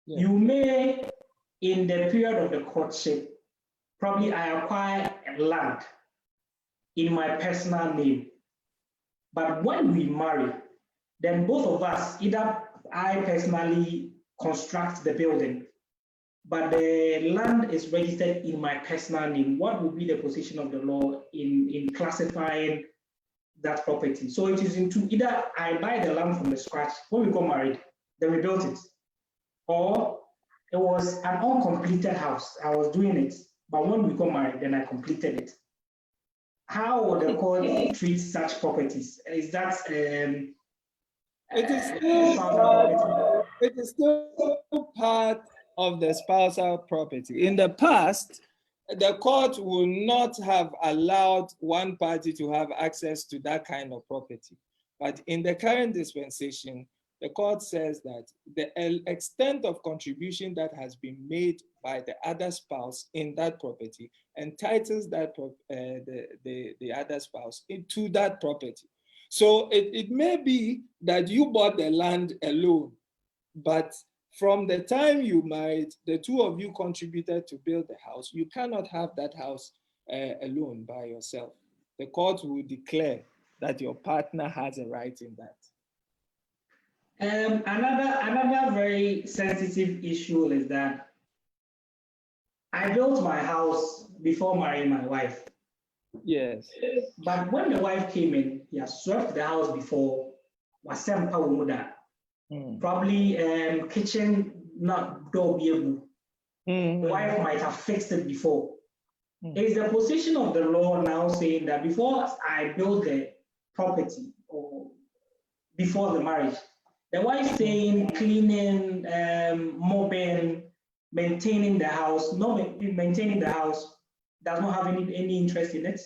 Yeah. You may, in the period of the courtship, probably I acquire land in my personal name. But when we marry, then both of us, either I personally construct the building, but the land is registered in my personal name. What would be the position of the law in classifying that property? So it is into either I buy the land from the scratch, when we got married, then we built it, or it was an uncompleted house. I was doing it, but when we got married, then I completed it. How would the court treat such properties? Is that it is still part of the spousal property. In the past, the court will not have allowed one party to have access to that kind of property. But in the current dispensation, the court says that the extent of contribution that has been made by the other spouse in that property entitles that the other spouse into that property. So it may be that you bought the land alone, but from the time you married, the two of you contributed to build the house. You cannot have that house alone by yourself. The court will declare that your partner has a right in that. Another very sensitive issue is that I built my house before marrying my wife. Yes. But when the wife came in, he had swept the house before. Probably kitchen not door be able. The wife might have fixed it before. Is the position of the law now saying that before I build the property or before the marriage. The wife saying cleaning, mopping, maintaining the house, not maintaining the house, does not have any interest in it.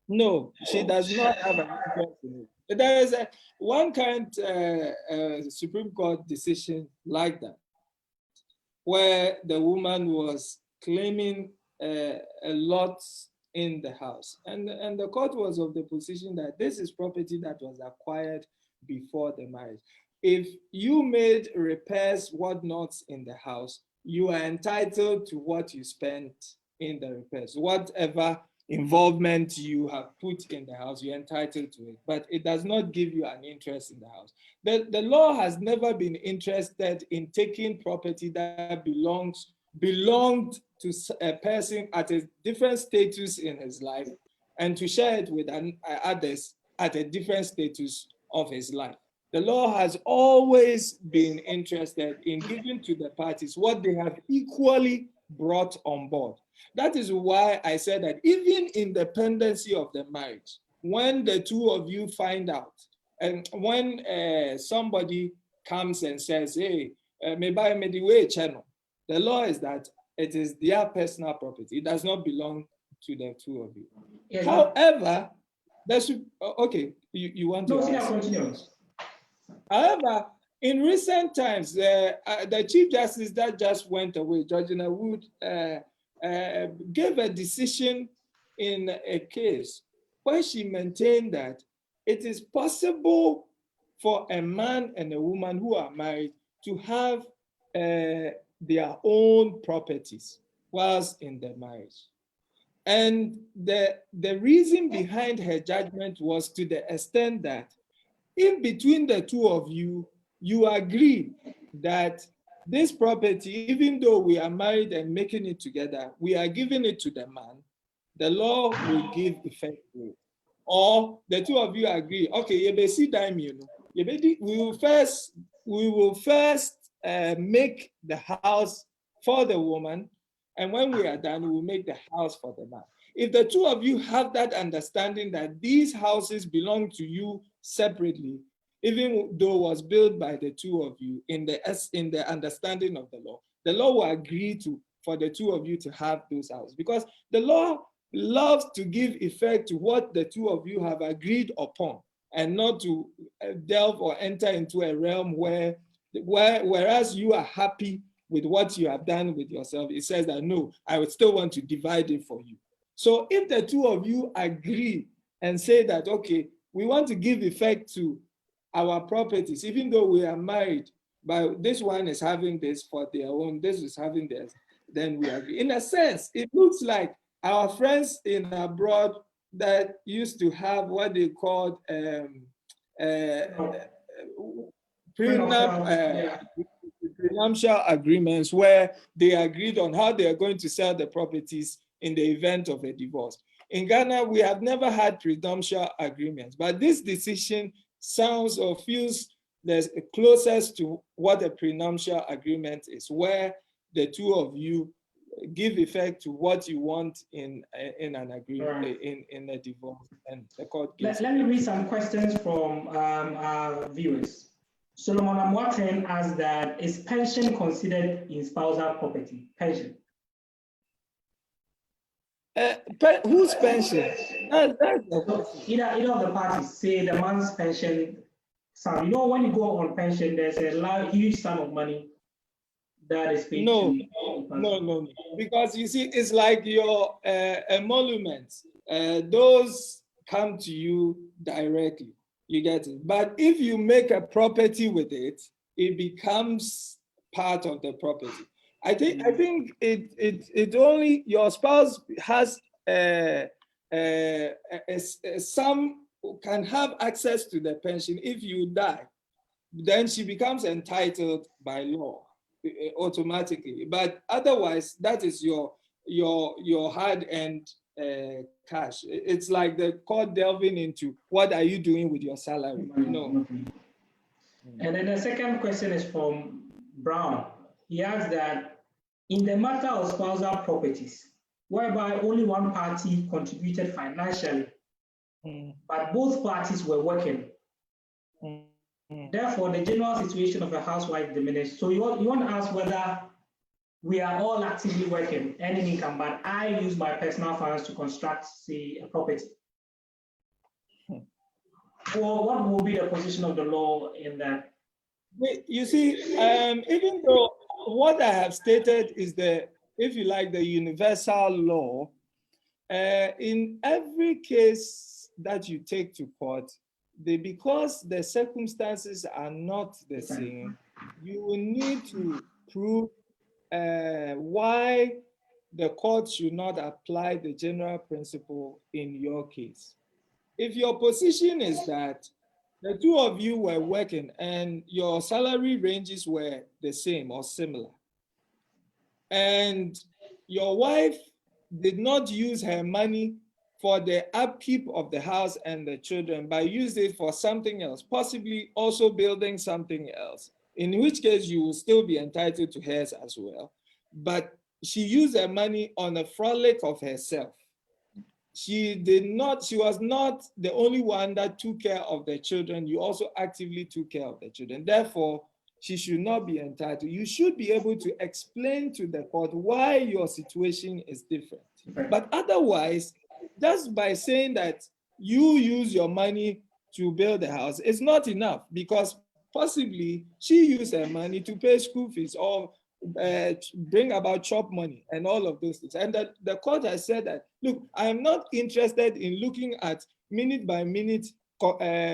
No, she does not have an interest in it. There is one current Supreme Court decision like that, where the woman was claiming a lot in the house. And the court was of the position that this is property that was acquired before the marriage. If you made repairs, whatnots in the house, you are entitled to what you spent in the repairs. Whatever involvement you have put in the house, you're entitled to it, but it does not give you an interest in the house. The law has never been interested in taking property that belonged to a person at a different status in his life and to share it with others at a different status of his life. The law has always been interested in giving to the parties what they have equally brought on board. That is why I said that even in the pendency of the marriage, when the two of you find out, and when somebody comes and says, hey, maybe I made the way channel, the law is that it is their personal property. It does not belong to the two of you. Yeah, however, that's okay. You want to continue. However, in recent times, the Chief Justice that just went away, Judge Wood, gave a decision in a case where she maintained that it is possible for a man and a woman who are married to have their own properties whilst in the marriage. And the reason behind her judgment was to the extent that if between the two of you, you agree that this property, even though we are married and making it together, we are giving it to the man, the law will give effect to it. Or the two of you agree, okay, we will first make the house for the woman, and when we are done, we will make the house for the man. If the two of you have that understanding that these houses belong to you separately, even though it was built by the two of you in the understanding of the law will agree for the two of you to have those houses, because the law loves to give effect to what the two of you have agreed upon, and not to delve or enter into a realm whereas you are happy with what you have done with yourself, it says that no, I would still want to divide it for you. So if the two of you agree and say that, okay, we want to give effect to our properties, even though we are married, but this one is having this for their own, this is having this, then we agree. In a sense, it looks like our friends in abroad that used to have what they called prenuptial agreements, where they agreed on how they are going to sell the properties in the event of a divorce. In Ghana, we have never had prenuptial agreements, but this decision sounds or feels the closest to what a prenuptial agreement is, where the two of you give effect to what you want in an agreement, right, in a divorce, and the court gives. Let me read some questions from our viewers. Solomon Amwatren asks that, is pension considered in spousal property? Pension. Whose pension? Either of the parties, say the man's pension sum. You know, when you go on pension, there's a huge sum of money that is paid. No, because you see, it's like your emoluments. Those come to you directly. You get it. But if you make a property with it, it becomes part of the property. I think it only, your spouse has some can have access to the pension. If you die, then she becomes entitled by law automatically. But otherwise, that is your hard-earned cash. It's like the court delving into what are you doing with your salary? No. And then the second question is from Brown. He asks that, in the matter of spousal properties, whereby only one party contributed financially but both parties were working. Therefore, the general situation of a housewife diminished. So you want to ask whether we are all actively working, earning income, but I use my personal funds to construct, say, a property. Or what will be the position of the law in that? You see, even though what I have stated is the, if you like, the universal law, in every case that you take to court, because the circumstances are not the same, you will need to prove why the court should not apply the general principle in your case. If your position is that the two of you were working and your salary ranges were the same or similar, and your wife did not use her money for the upkeep of the house and the children, but used it for something else, possibly also building something else, in which case you will still be entitled to hers as well. But she used her money on a frolic of herself. She was not the only one that took care of the children. You also actively took care of the children. Therefore, she should not be entitled. You should be able to explain to the court why your situation is different. But otherwise, just by saying that you use your money to build a house, it's not enough, because possibly she used her money to pay school fees or bring about chop money and all of those things. And the court has said that, look, I am not interested in looking at minute by minute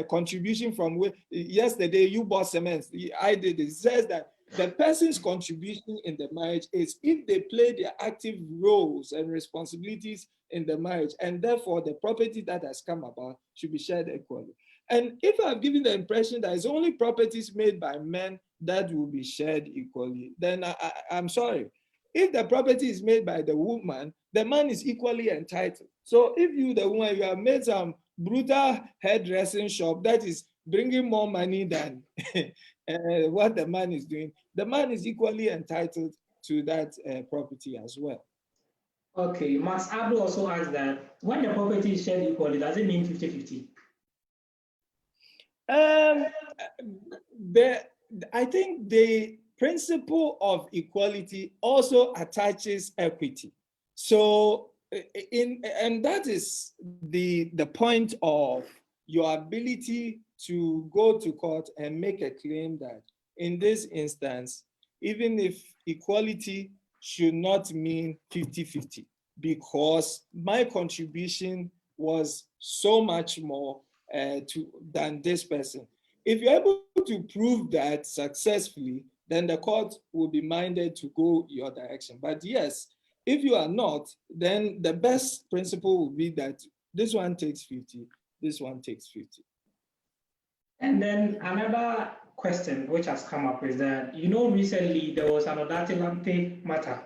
contribution from yesterday you bought cement, I did it. It says that the person's contribution in the marriage is if they play their active roles and responsibilities in the marriage, and therefore the property that has come about should be shared equally. And if I've given the impression that it's only properties made by men that will be shared equally, then I'm sorry. If the property is made by the woman, the man is equally entitled. So if you, the woman, you have made some brutal hairdressing shop that is bringing more money than what the man is doing, the man is equally entitled to that property as well. Okay, Max Abdul also asked that when the property is shared equally, does it mean 50-50? I think the principle of equality also attaches equity. So, and that is the point of your ability to go to court and make a claim that in this instance, even if equality should not mean 50-50, because my contribution was so much more than this person. If you're able to prove that successfully, then the court will be minded to go your direction. But yes, if you are not, then the best principle will be that this one takes 50, this one takes 50. And then another question which has come up is that, recently there was an Odatilante matter,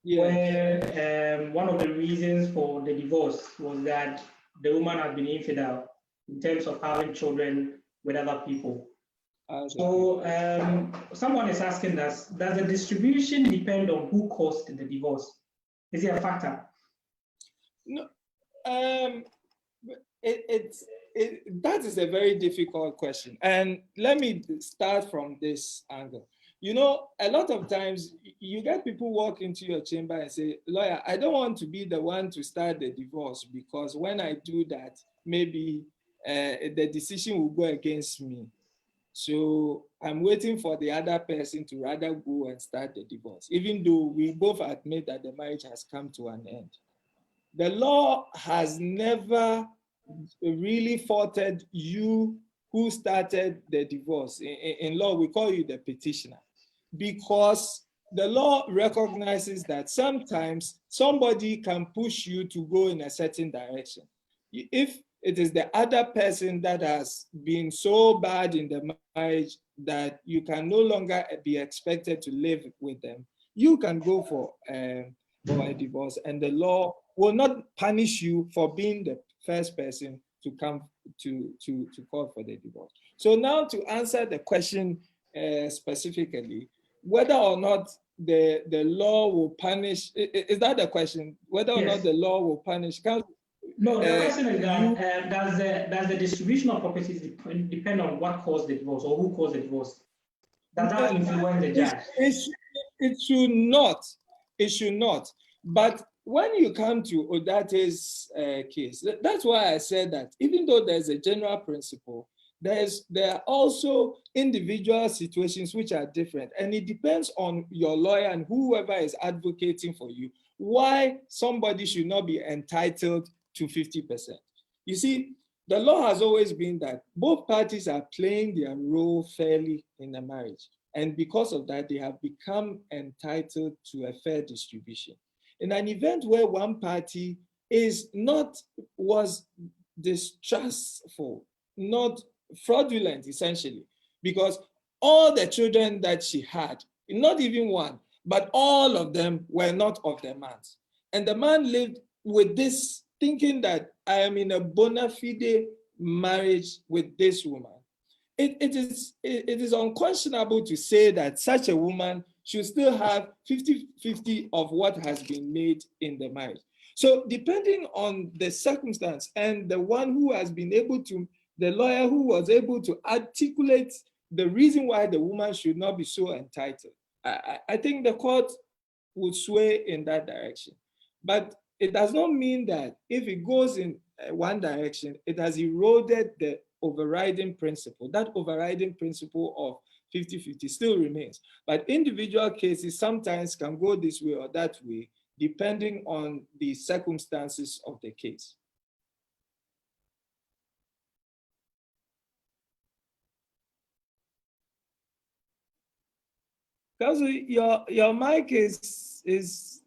where one of the reasons for the divorce was that the woman had been infidel in terms of having children with other people. So someone is asking us, does the distribution depend on who caused the divorce? Is it a factor? No, that is a very difficult question. And let me start from this angle. A lot of times you get people walk into your chamber and say, lawyer, I don't want to be the one to start the divorce, because when I do that, maybe the decision will go against me. So I'm waiting for the other person to rather go and start the divorce, even though we both admit that the marriage has come to an end. The law has never really faulted you who started the divorce. In law, we call you the petitioner, because the law recognizes that sometimes somebody can push you to go in a certain direction. If it is the other person that has been so bad in the marriage that you can no longer be expected to live with them, you can go for a divorce, and the law will not punish you for being the first person to come to call for the divorce. So now, to answer the question specifically, whether or not the law will punish, is that the question? Whether or not the law will punish? No, the question is you that does the distribution of properties depend on what caused the divorce or who caused the divorce? Does that influence the judge? it should not. It should not. But when you come to Odate's case, that's why I said that even though there's a general principle, there are also individual situations which are different. And it depends on your lawyer and whoever is advocating for you, why somebody should not be entitled to 50%. You see, the law has always been that both parties are playing their role fairly in a marriage. And because of that, they have become entitled to a fair distribution. In an event where one party was distrustful, not fraudulent, essentially, because all the children that she had, not even one, but all of them were not of the man's. And the man lived with this thinking that I am in a bona fide marriage with this woman. It is unconscionable to say that such a woman should still have 50-50 of what has been made in the marriage. So depending on the circumstance and the one who has been able to, the lawyer who was able to articulate the reason why the woman should not be so entitled, I think the court would sway in that direction. But it does not mean that if it goes in one direction, it has eroded the overriding principle. That overriding principle of 50-50 still remains. But individual cases sometimes can go this way or that way, depending on the circumstances of the case. Because your mic is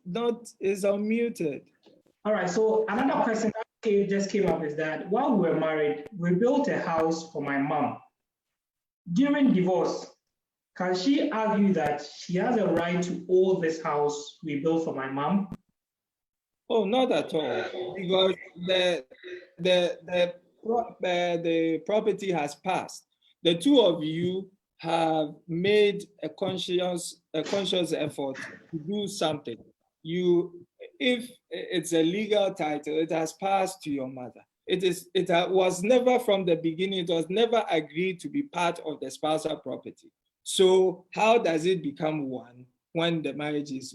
unmuted. All right, so another question that just came up is that while we were married, we built a house for my mom. During divorce, can she argue that she has a right to own this house we built for my mom? Oh, not at all, because the property has passed. The two of you have made a conscious effort to do something. If it's a legal title, it has passed to your mother. It was never from the beginning, it was never agreed to be part of the spousal property. So how does it become one when the marriage is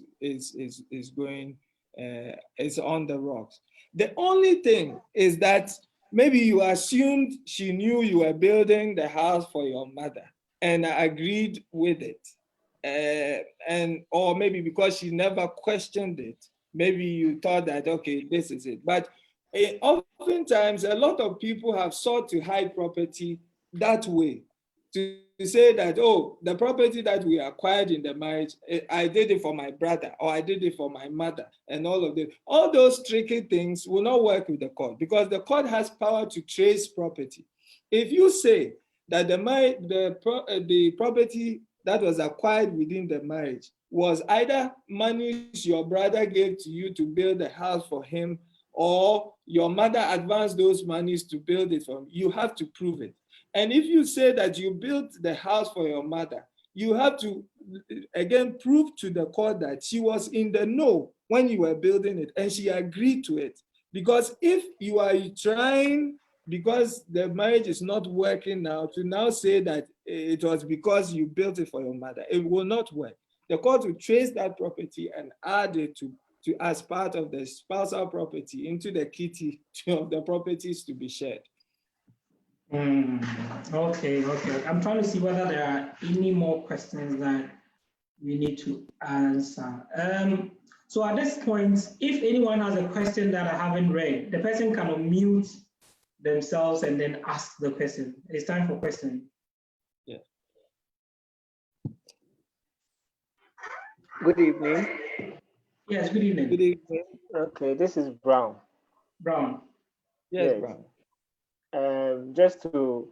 on the rocks? The only thing is that maybe you assumed she knew you were building the house for your mother and agreed with it. Or maybe because she never questioned it, maybe you thought that, okay, this is it. But oftentimes, a lot of people have sought to hide property that way, to say that, oh, the property that we acquired in the marriage, I did it for my brother, or I did it for my mother, and all of this. All those tricky things will not work with the court, because the court has power to trace property. If you say that the property that was acquired within the marriage was either monies your brother gave to you to build a house for him, or your mother advanced those monies to build it for him, you have to prove it. And if you say that you built the house for your mother, you have to, again, prove to the court that she was in the know when you were building it and she agreed to it. Because if you are trying, because the marriage is not working now, to now say that it was because you built it for your mother, it will not work. The court will trace that property and add it to as part of the spousal property into the kitty of the properties to be shared. Okay. I'm trying to see whether there are any more questions that we need to answer. So at this point, if anyone has a question that I haven't read, the person can unmute themselves and then ask the question. It's time for questions. Yeah. Good evening. Yes, good evening. Good evening. Okay, this is Brown. Brown. Yes, Brown. Just to,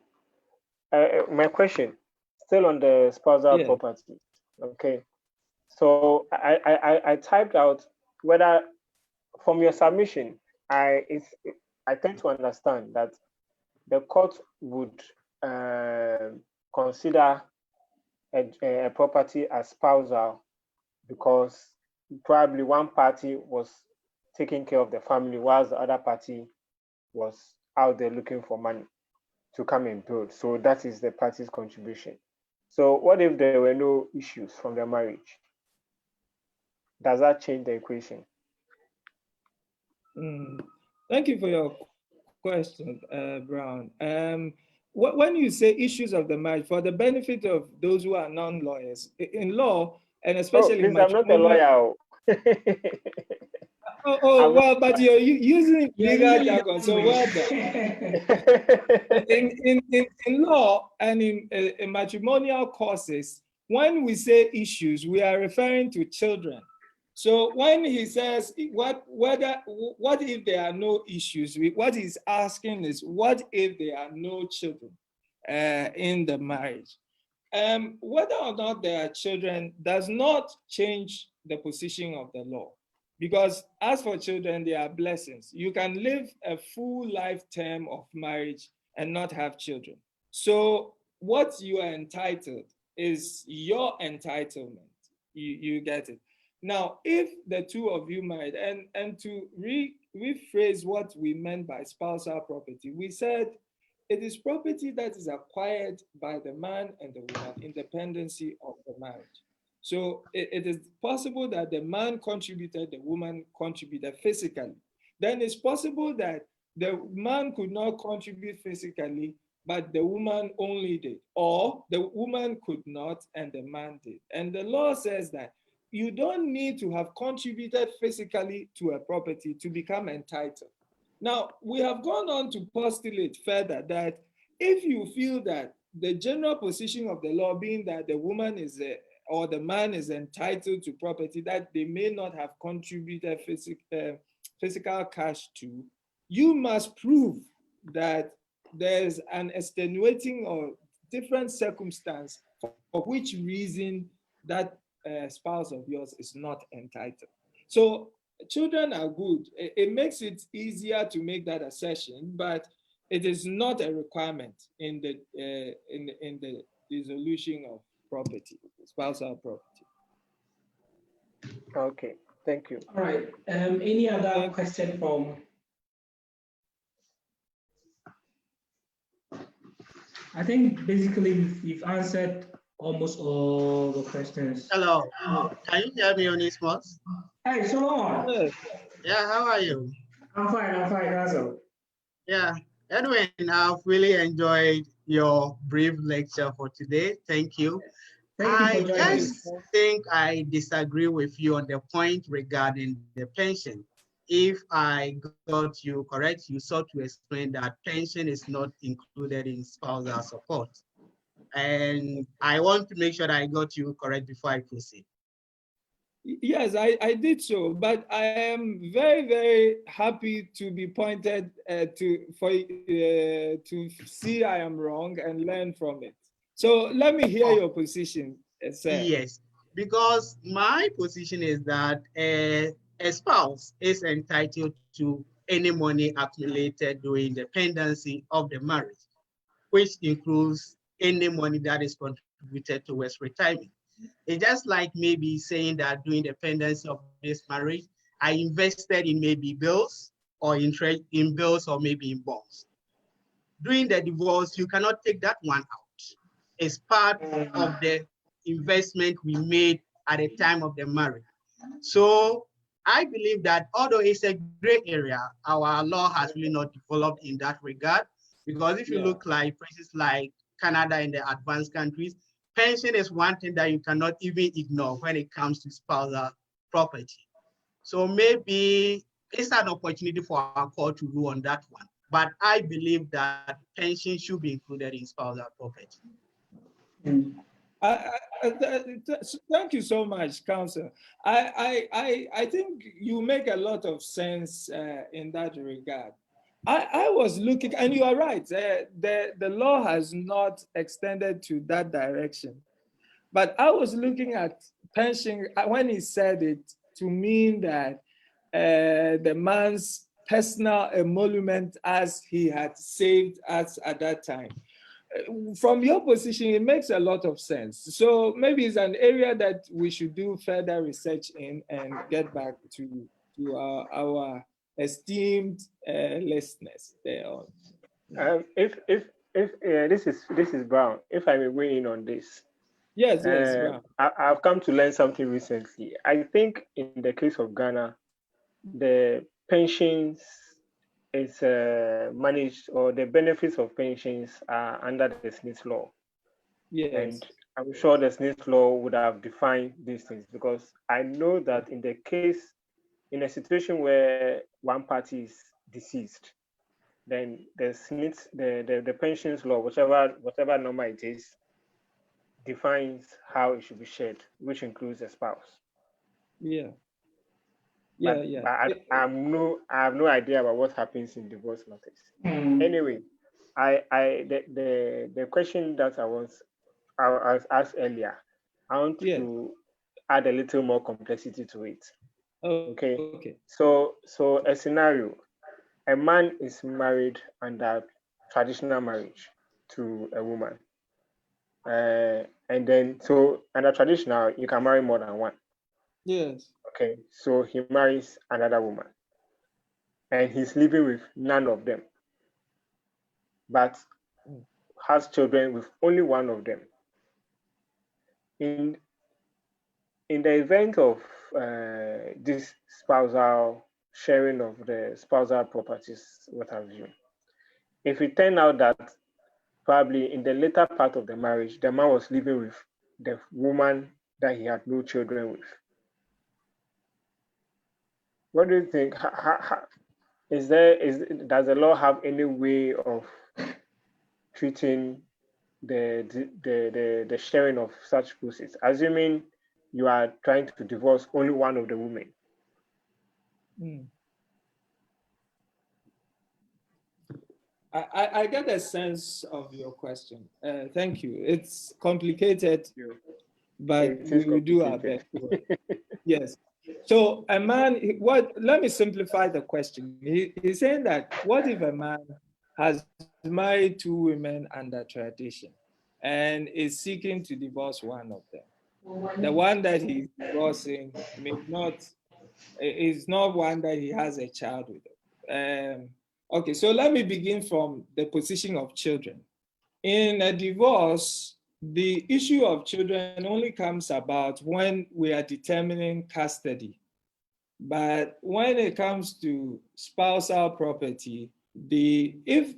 my question, still on the spousal property. Okay, so I typed out whether from your submission, I tend to understand that the court would consider a property as spousal because probably one party was taking care of the family whilst the other party was out there looking for money to come and build. So that is the party's contribution. So what if there were no issues from their marriage? Does that change the equation? Thank you for your question, Brown. When you say issues of the marriage, for the benefit of those who are non-lawyers, in law, and especially please, I'm not a lawyer. Well, but you're using legal jargon, so well done. in law and in matrimonial causes, when we say issues, we are referring to children. So when he says what if there are no issues, what he's asking is what if there are no children in the marriage? Whether or not there are children does not change the position of the law. Because as for children, they are blessings. You can live a full lifetime of marriage and not have children. So what you are entitled is your entitlement. You get it. Now, if the two of you married, and to rephrase what we meant by spousal property, we said it is property that is acquired by the man and the woman in dependency of the marriage. So it is possible that the man contributed, the woman contributed physically. Then it's possible that the man could not contribute physically, but the woman only did. Or the woman could not and the man did. And the law says that you don't need to have contributed physically to a property to become entitled. Now, we have gone on to postulate further that if you feel that the general position of the law being that the woman is or the man is entitled to property that they may not have contributed physical cash to, you must prove that there's an extenuating or different circumstance for which reason that spouse of yours is not entitled. So children are good. It makes it easier to make that assertion, but it is not a requirement in the dissolution of property, spousal property. Okay, thank you. All right. Any other question from? I think basically we've answered almost all the questions. Hello. Can you hear me on this one? Hey, Solomon. Yeah, how are you? I'm fine. Also. Yeah, Edwin, I've really enjoyed your brief lecture for today. Thank you. Thank you for joining. I just think I disagree with you on the point regarding the pension. If I got you correct, you sought to explain that pension is not included in spousal support. And I want to make sure that I got you correct before I proceed. Yes, I did so, but I am very, very happy to be pointed to see I am wrong and learn from it. So let me hear your position, sir. Yes, because my position is that a spouse is entitled to any money accumulated during the pendency of the marriage, which includes any money that is contributed towards retirement. It's just like maybe saying that during the pendency of this marriage, I invested in maybe bills or in bills or maybe in bonds. During the divorce, you cannot take that one out. It's part of the investment we made at the time of the marriage. So I believe that although it's a gray area, our law has really not developed in that regard. Because if you look like places like Canada and the advanced countries, pension is one thing that you cannot even ignore when it comes to spousal property. So maybe it's an opportunity for our court to rule on that one. But I believe that pension should be included in spousal property. Thank you so much, Counsel. I think you make a lot of sense in that regard. I was looking, and you are right, the law has not extended to that direction. But I was looking at pension when he said it to mean that the man's personal emolument as he had saved us at that time. From your position, it makes a lot of sense. So maybe it's an area that we should do further research in and get back to our esteemed listeners there on. If this is Brown, if I may weigh in on this. Yes, Brown. I've come to learn something recently. I think in the case of Ghana, the pensions is managed, or the benefits of pensions are under the Smith law. Yes. And I'm sure the Smith law would have defined these things, because I know that in a situation where one party is deceased, then the pensions law, whatever number it is, defines how it should be shared, which includes a spouse. Yeah. But I have no idea about what happens in divorce matters. Anyway, the question that I was asked earlier, I want to add a little more complexity to it. Okay. So a scenario: a man is married under traditional marriage to a woman, and then under traditional you can marry more than one. Yes. Okay, so he marries another woman, and he's living with none of them, but has children with only one of them. In the event of this spousal sharing of the spousal properties, what have you, if it turned out that probably in the later part of the marriage, the man was living with the woman that he had no children with, what do you think? Does the law have any way of treating the sharing of such proceeds, assuming you are trying to divorce only one of the women? I get a sense of your question. Thank you. It's complicated, but we will do our best. Yes. So a man, let me simplify the question. He's saying that what if a man has married two women under tradition and is seeking to divorce one of them? The one that he's divorcing is not one that he has a child with. Okay, so let me begin from the position of children. In a divorce, the issue of children only comes about when we are determining custody. But when it comes to spousal property, if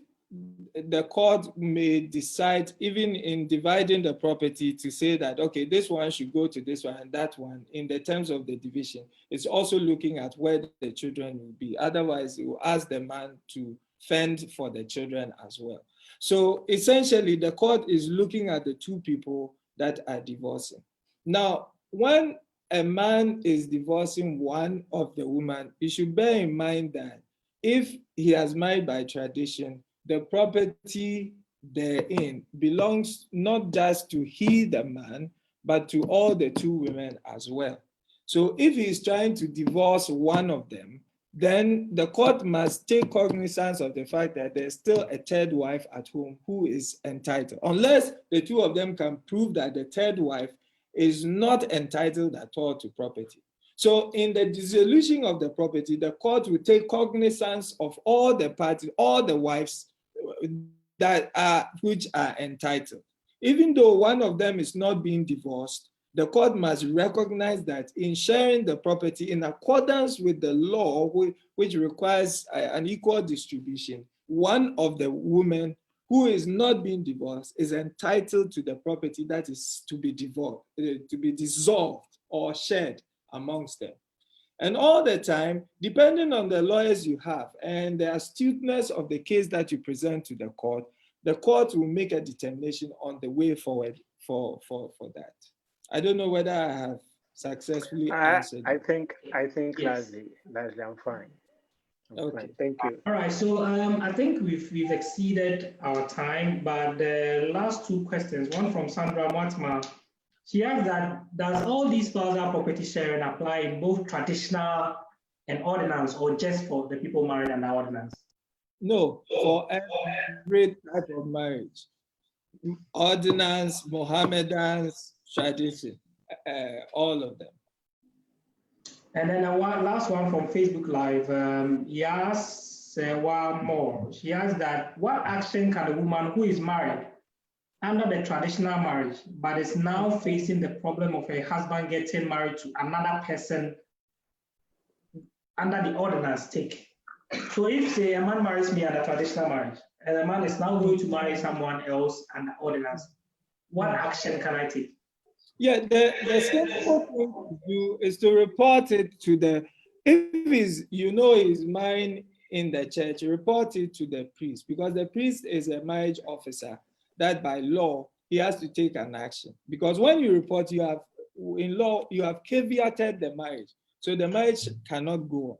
the court may decide, even in dividing the property, to say that, okay, this one should go to this one and that one, in the terms of the division, it's also looking at where the children will be. Otherwise, it will ask the man to fend for the children as well. So essentially, the court is looking at the two people that are divorcing. Now, when a man is divorcing one of the women, you should bear in mind that if he has married by tradition, the property therein belongs not just to he, the man, but to all the two women as well. So if he is trying to divorce one of them, then the court must take cognizance of the fact that there's still a third wife at home who is entitled, unless the two of them can prove that the third wife is not entitled at all to property. So in the dissolution of the property, the court will take cognizance of all the parties, all the wives which are entitled. Even though one of them is not being divorced, the court must recognize that in sharing the property in accordance with the law, which requires an equal distribution, one of the women who is not being divorced is entitled to the property that is to be dissolved or shared amongst them. And all the time, depending on the lawyers you have and the astuteness of the case that you present to the court will make a determination on the way forward for that. I don't know whether I have successfully answered. I think yes. Largely, I'm fine. Okay. Fine. Thank you. All right, so I think we've exceeded our time, but the last two questions, one from Sandra Matma. She asked that, does all these spousal property sharing apply in both traditional and ordinance, or just for the people married under ordinance? No, for every type of marriage. Ordinance, Mohammedans, tradition, all of them. And then last one from Facebook Live. Yes, one more. She asks that what action can a woman who is married under the traditional marriage, but is now facing the problem of her husband getting married to another person under the ordinance take? So if, say, a man marries me under traditional marriage, and the man is now going to marry someone else under ordinance, what action can I take? Yeah, the simple thing to do is to report it to if he's marrying in the church, report it to the priest, because the priest is a marriage officer that by law, he has to take an action. Because when you report, in law, you have caveated the marriage. So the marriage cannot go on.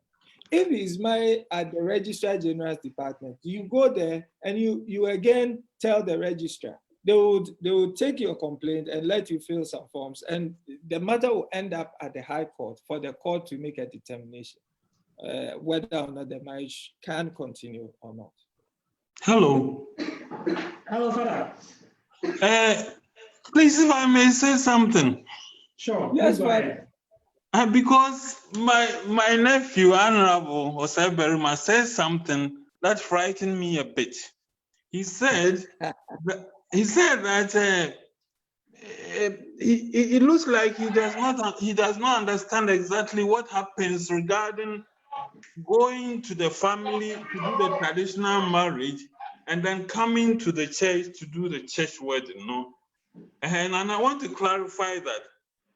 If he's married at the Registrar General's department, you go there and you again tell the registrar. They would take your complaint and let you fill some forms, and the matter will end up at the High Court for the court to make a determination whether or not the marriage can continue or not. Hello. Hello, Father. Please, if I may say something. Sure. Yes, Father. Because my nephew, Honorable Osei Berima, said something that frightened me a bit. He said that it looks like he does not understand exactly what happens regarding going to the family to do the traditional marriage and then coming to the church to do the church wedding, no? And I want to clarify that,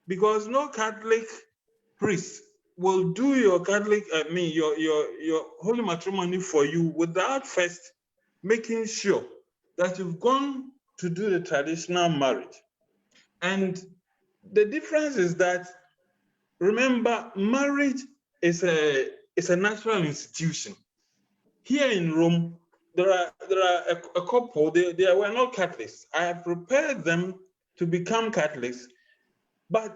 because no Catholic priest will do your your holy matrimony for you without first making sure that you've gone to do the traditional marriage. And the difference is that, remember, marriage is a natural institution. Here in Rome, there are a couple, they were not Catholics. I have prepared them to become Catholics, but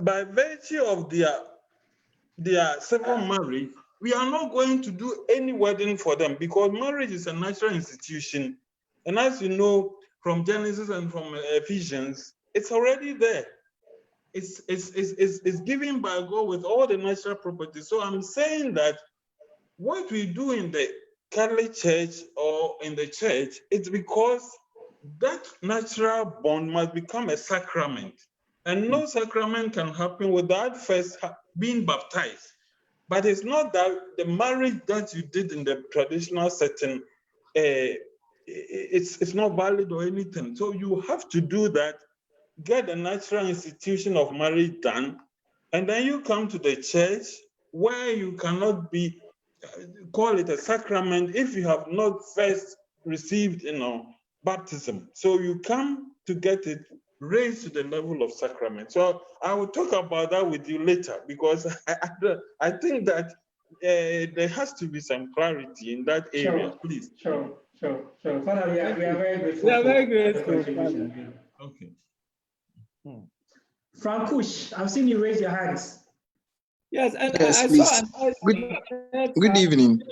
by virtue of their civil marriage, we are not going to do any wedding for them, because marriage is a natural institution. And as you know from Genesis and from Ephesians, it's already there. It's given by God with all the natural properties. So I'm saying that what we do in the Catholic Church or in the church, it's because that natural bond must become a sacrament. And no sacrament can happen without first being baptized. But it's not that the marriage that you did in the traditional setting, it's not valid or anything. So you have to do that, get the natural institution of marriage done, and then you come to the church where you cannot be, call it a sacrament if you have not first received, baptism. So you come to get it raised to the level of sacrament. So I will talk about that with you later, because I think that there has to be some clarity in that area, please. Sure. Father, we are very grateful. We are very grateful. Okay. Frankush, I've seen you raise your hands. Yes, and yes, I please. saw Good evening.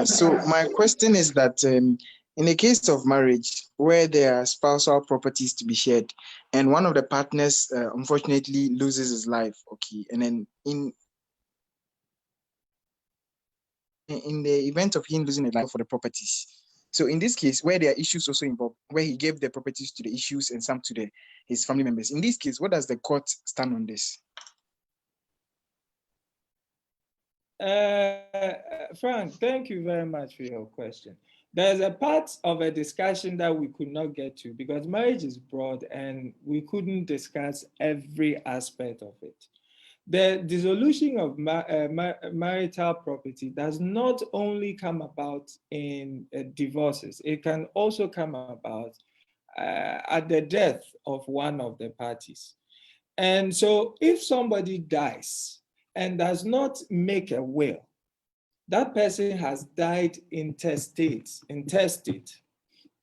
So my question is that in a case of marriage where there are spousal properties to be shared, and one of the partners unfortunately loses his life, okay, and then in the event of him losing his life for the properties, so in this case where there are issues also involved, where he gave the properties to the issues and some to his family members, in this case, what does the court stand on this? Frank, thank you very much for your question. There's a part of a discussion that we could not get to because marriage is broad and we couldn't discuss every aspect of it. The dissolution of marital property does not only come about in divorces, it can also come about at the death of one of the parties. And so if somebody dies and does not make a will, that person has died intestate.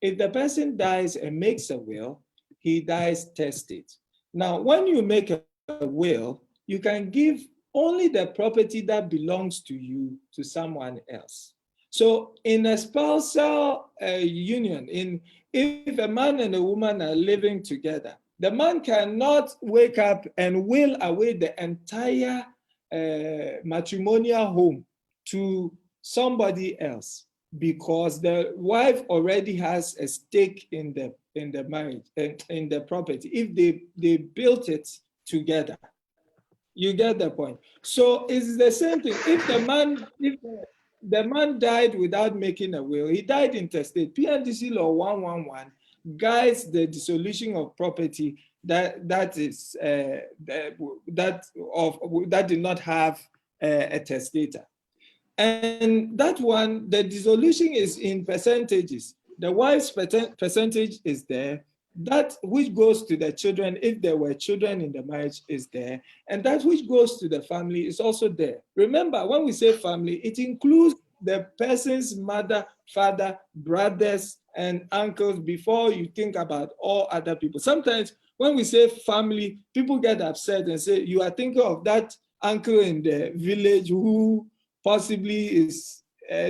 If the person dies and makes a will, he dies testate. Now, when you make a will, you can give only the property that belongs to you to someone else. So in a spousal union, if a man and a woman are living together, the man cannot wake up and will away the entire matrimonial home to somebody else because the wife already has a stake in the marriage and in the property if they built it together. You get the point. So it's the same thing. If the man died without making a will, he died intestate. PNDC law 111 guides the dissolution of property that did not have a testator. And that one, the dissolution is in percentages. The wife's percentage is there. That which goes to the children, if there were children in the marriage, is there. And that which goes to the family is also there. Remember, when we say family, it includes the person's mother, father, brothers, and uncles before you think about all other people. Sometimes when we say family, people get upset and say, you are thinking of that uncle in the village who possibly is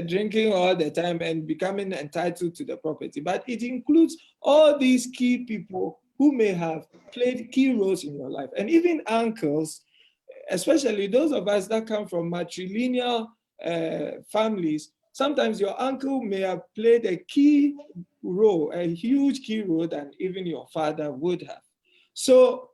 drinking all the time and becoming entitled to the property. But it includes all these key people who may have played key roles in your life. And even uncles, especially those of us that come from matrilineal families, sometimes your uncle may have played a key role, a huge key role than even your father would have. So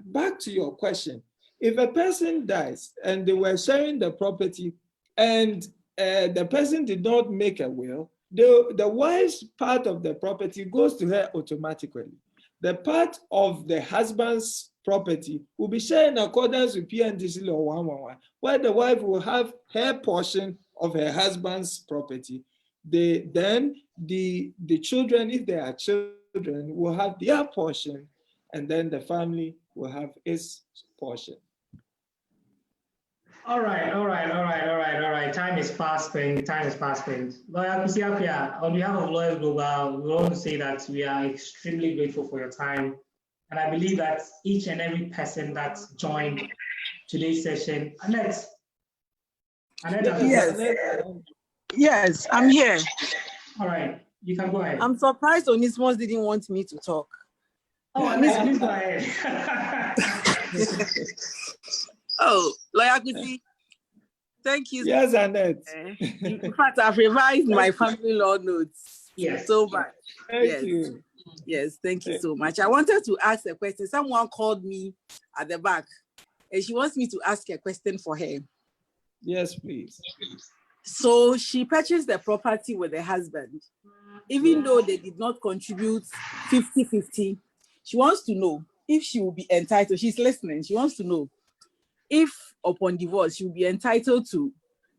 back to your question, if a person dies and they were sharing the property and the person did not make a will, the wife's part of the property goes to her automatically. The part of the husband's property will be shared in accordance with PNDC law 111, where the wife will have her portion of her husband's property. Then the children, if there are children, will have their portion, and then the family will have its portion. All right. Time is fast spent. Lawyer Kusi Appiah, on behalf of Lawyers Global, we want to say that we are extremely grateful for your time. And I believe that each and every person that joined today's session, Annette. Yes, I'm here. All right, you can go ahead. I'm surprised Onismos didn't want me to talk. Oh, Annette, please go ahead. Oh, Lawyer Kusi, thank you. Yes, Annette. In fact, I've revised my family law notes so much. Thank you. Yes, thank you so much. I wanted to ask a question. Someone called me at the back and she wants me to ask a question for her. Yes, please. So she purchased the property with her husband. Even though they did not contribute 50-50, she wants to know if she will be entitled. She's listening. She wants to know if upon divorce, she will be entitled to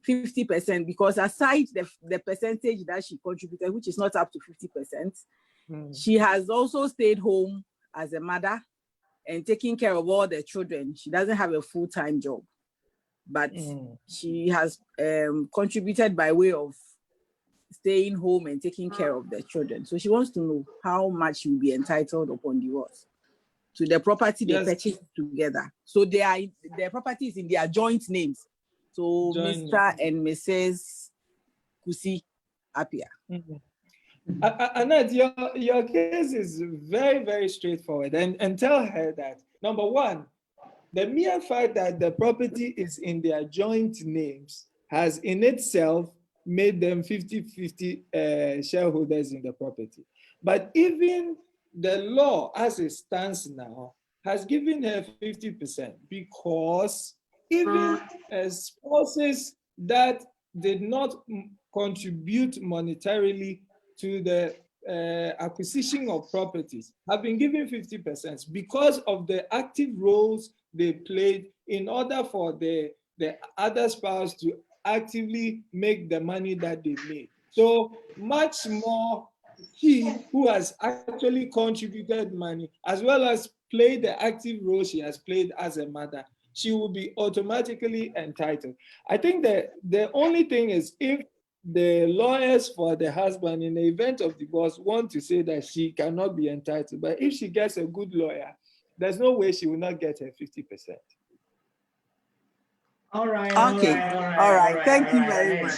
50%, because aside the percentage that she contributed, which is not up to 50%, she has also stayed home as a mother and taking care of all the children. She doesn't have a full-time job, but she has contributed by way of staying home and taking care of the children. So she wants to know how much she will be entitled upon divorce to the property they purchased together. So their property is in their joint names. So Mr. and Mrs. Kusi Appiah. Annette, your case is very, very straightforward. And tell her that, number one, the mere fact that the property is in their joint names has in itself made them 50-50 shareholders in the property. But even the law as it stands now has given her 50%, because even spouses that did not contribute monetarily to the acquisition of properties have been given 50% because of the active roles they played in order for the other spouse to actively make the money that they made. So much more she who has actually contributed money, as well as played the active role she has played as a mother, she will be automatically entitled. I think that the only thing is, if the lawyers for the husband in the event of divorce want to say that she cannot be entitled, but if she gets a good lawyer, there's no way she will not get her 50%. All right. Thank you very much.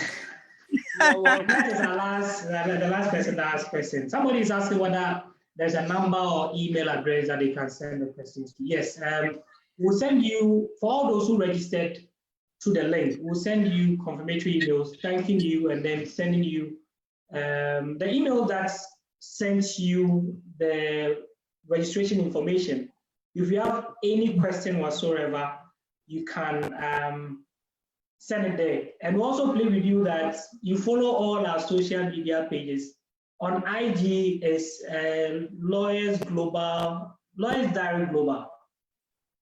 That is the last person to ask questions. Somebody is asking whether there's a number or email address that they can send the questions to. Yes, we'll send you, for all those who registered, through the link. We'll send you confirmatory emails thanking you and then sending you the email that sends you the registration information. If you have any question whatsoever, you can send it there. And we'll also plead with you that you follow all our social media pages. On IG is Lawyers Diary Global.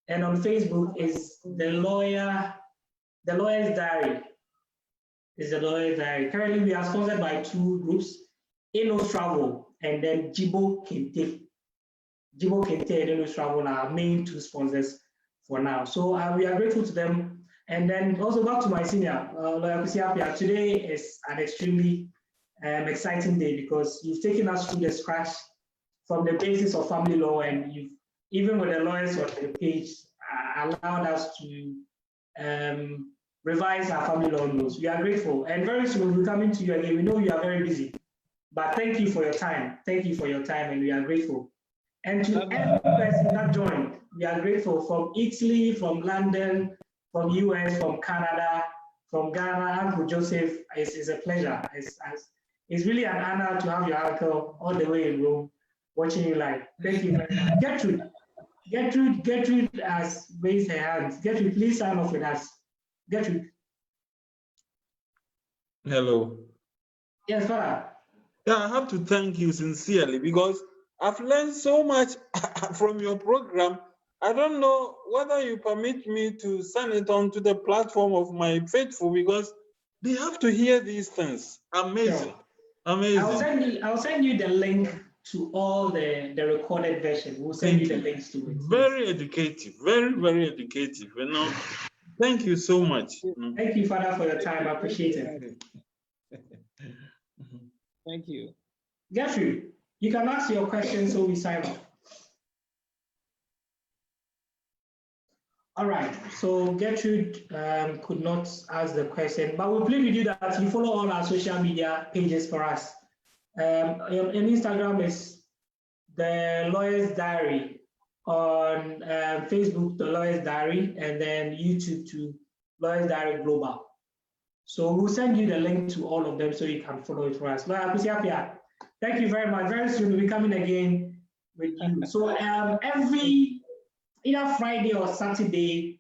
And on Facebook is the Lawyer's Diary. Is the Lawyer's Diary. Currently, we are sponsored by two groups, Enos Travel and then Jibo Kente. Jibo Kente and Enos Travel are our main two sponsors for now. So we are grateful to them. And then also back to my senior, Lawyer Kusi Appiah. Today is an extremely exciting day because you've taken us through the scratch from the basis of family law, and you've, even with the lawyers on the page, allowed us to revise our family law notes. We are grateful, and very soon we'll be coming to you again. We know you are very busy, but thank you for your time. Thank you for your time, and we are grateful. And to every person that joined, we are grateful, from Italy, from London, from US, from Canada, from Ghana. Uncle Joseph, it's a pleasure. It's really an honor to have your uncle all the way in Rome watching you live. Thank you very much. Gertrude has raised her hand. Gertrude, please sign off with us. Gertrude. Hello. Yes, Father. Yeah, I have to thank you sincerely because I've learned so much from your program. I don't know whether you permit me to send it onto the platform of my faithful because they have to hear these things. Amazing. Sure. Amazing. I'll send you the link to all the recorded version. We'll send you the links to it. Very educative. Very, very educative. You know. Thank you so much. Thank you, Father, for your time. I appreciate it. Thank you. Gertrude, you can ask your question so we sign off. All right, so Gertrude could not ask the question, but we'll plead with you that you follow all our social media pages for us. On Instagram is the Lawyer's Diary, on Facebook, the Lawyer's Diary, and then YouTube to Lawyer's Diary Global. So we'll send you the link to all of them so you can follow it for us. Lawyer Kusi Appiah, thank you very much. Very soon we'll be coming again with you. So every either Friday or Saturday,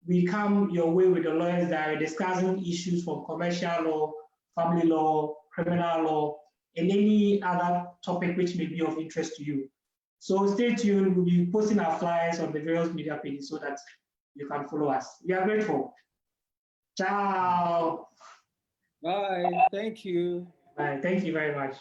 we come your way with the Lawyer's Diary discussing issues from commercial law, family law, criminal law, and any other topic which may be of interest to you. So stay tuned. We'll be posting our flyers on the various media pages so that you can follow us. We are grateful. Ciao. Bye. Thank you. Bye. Thank you very much.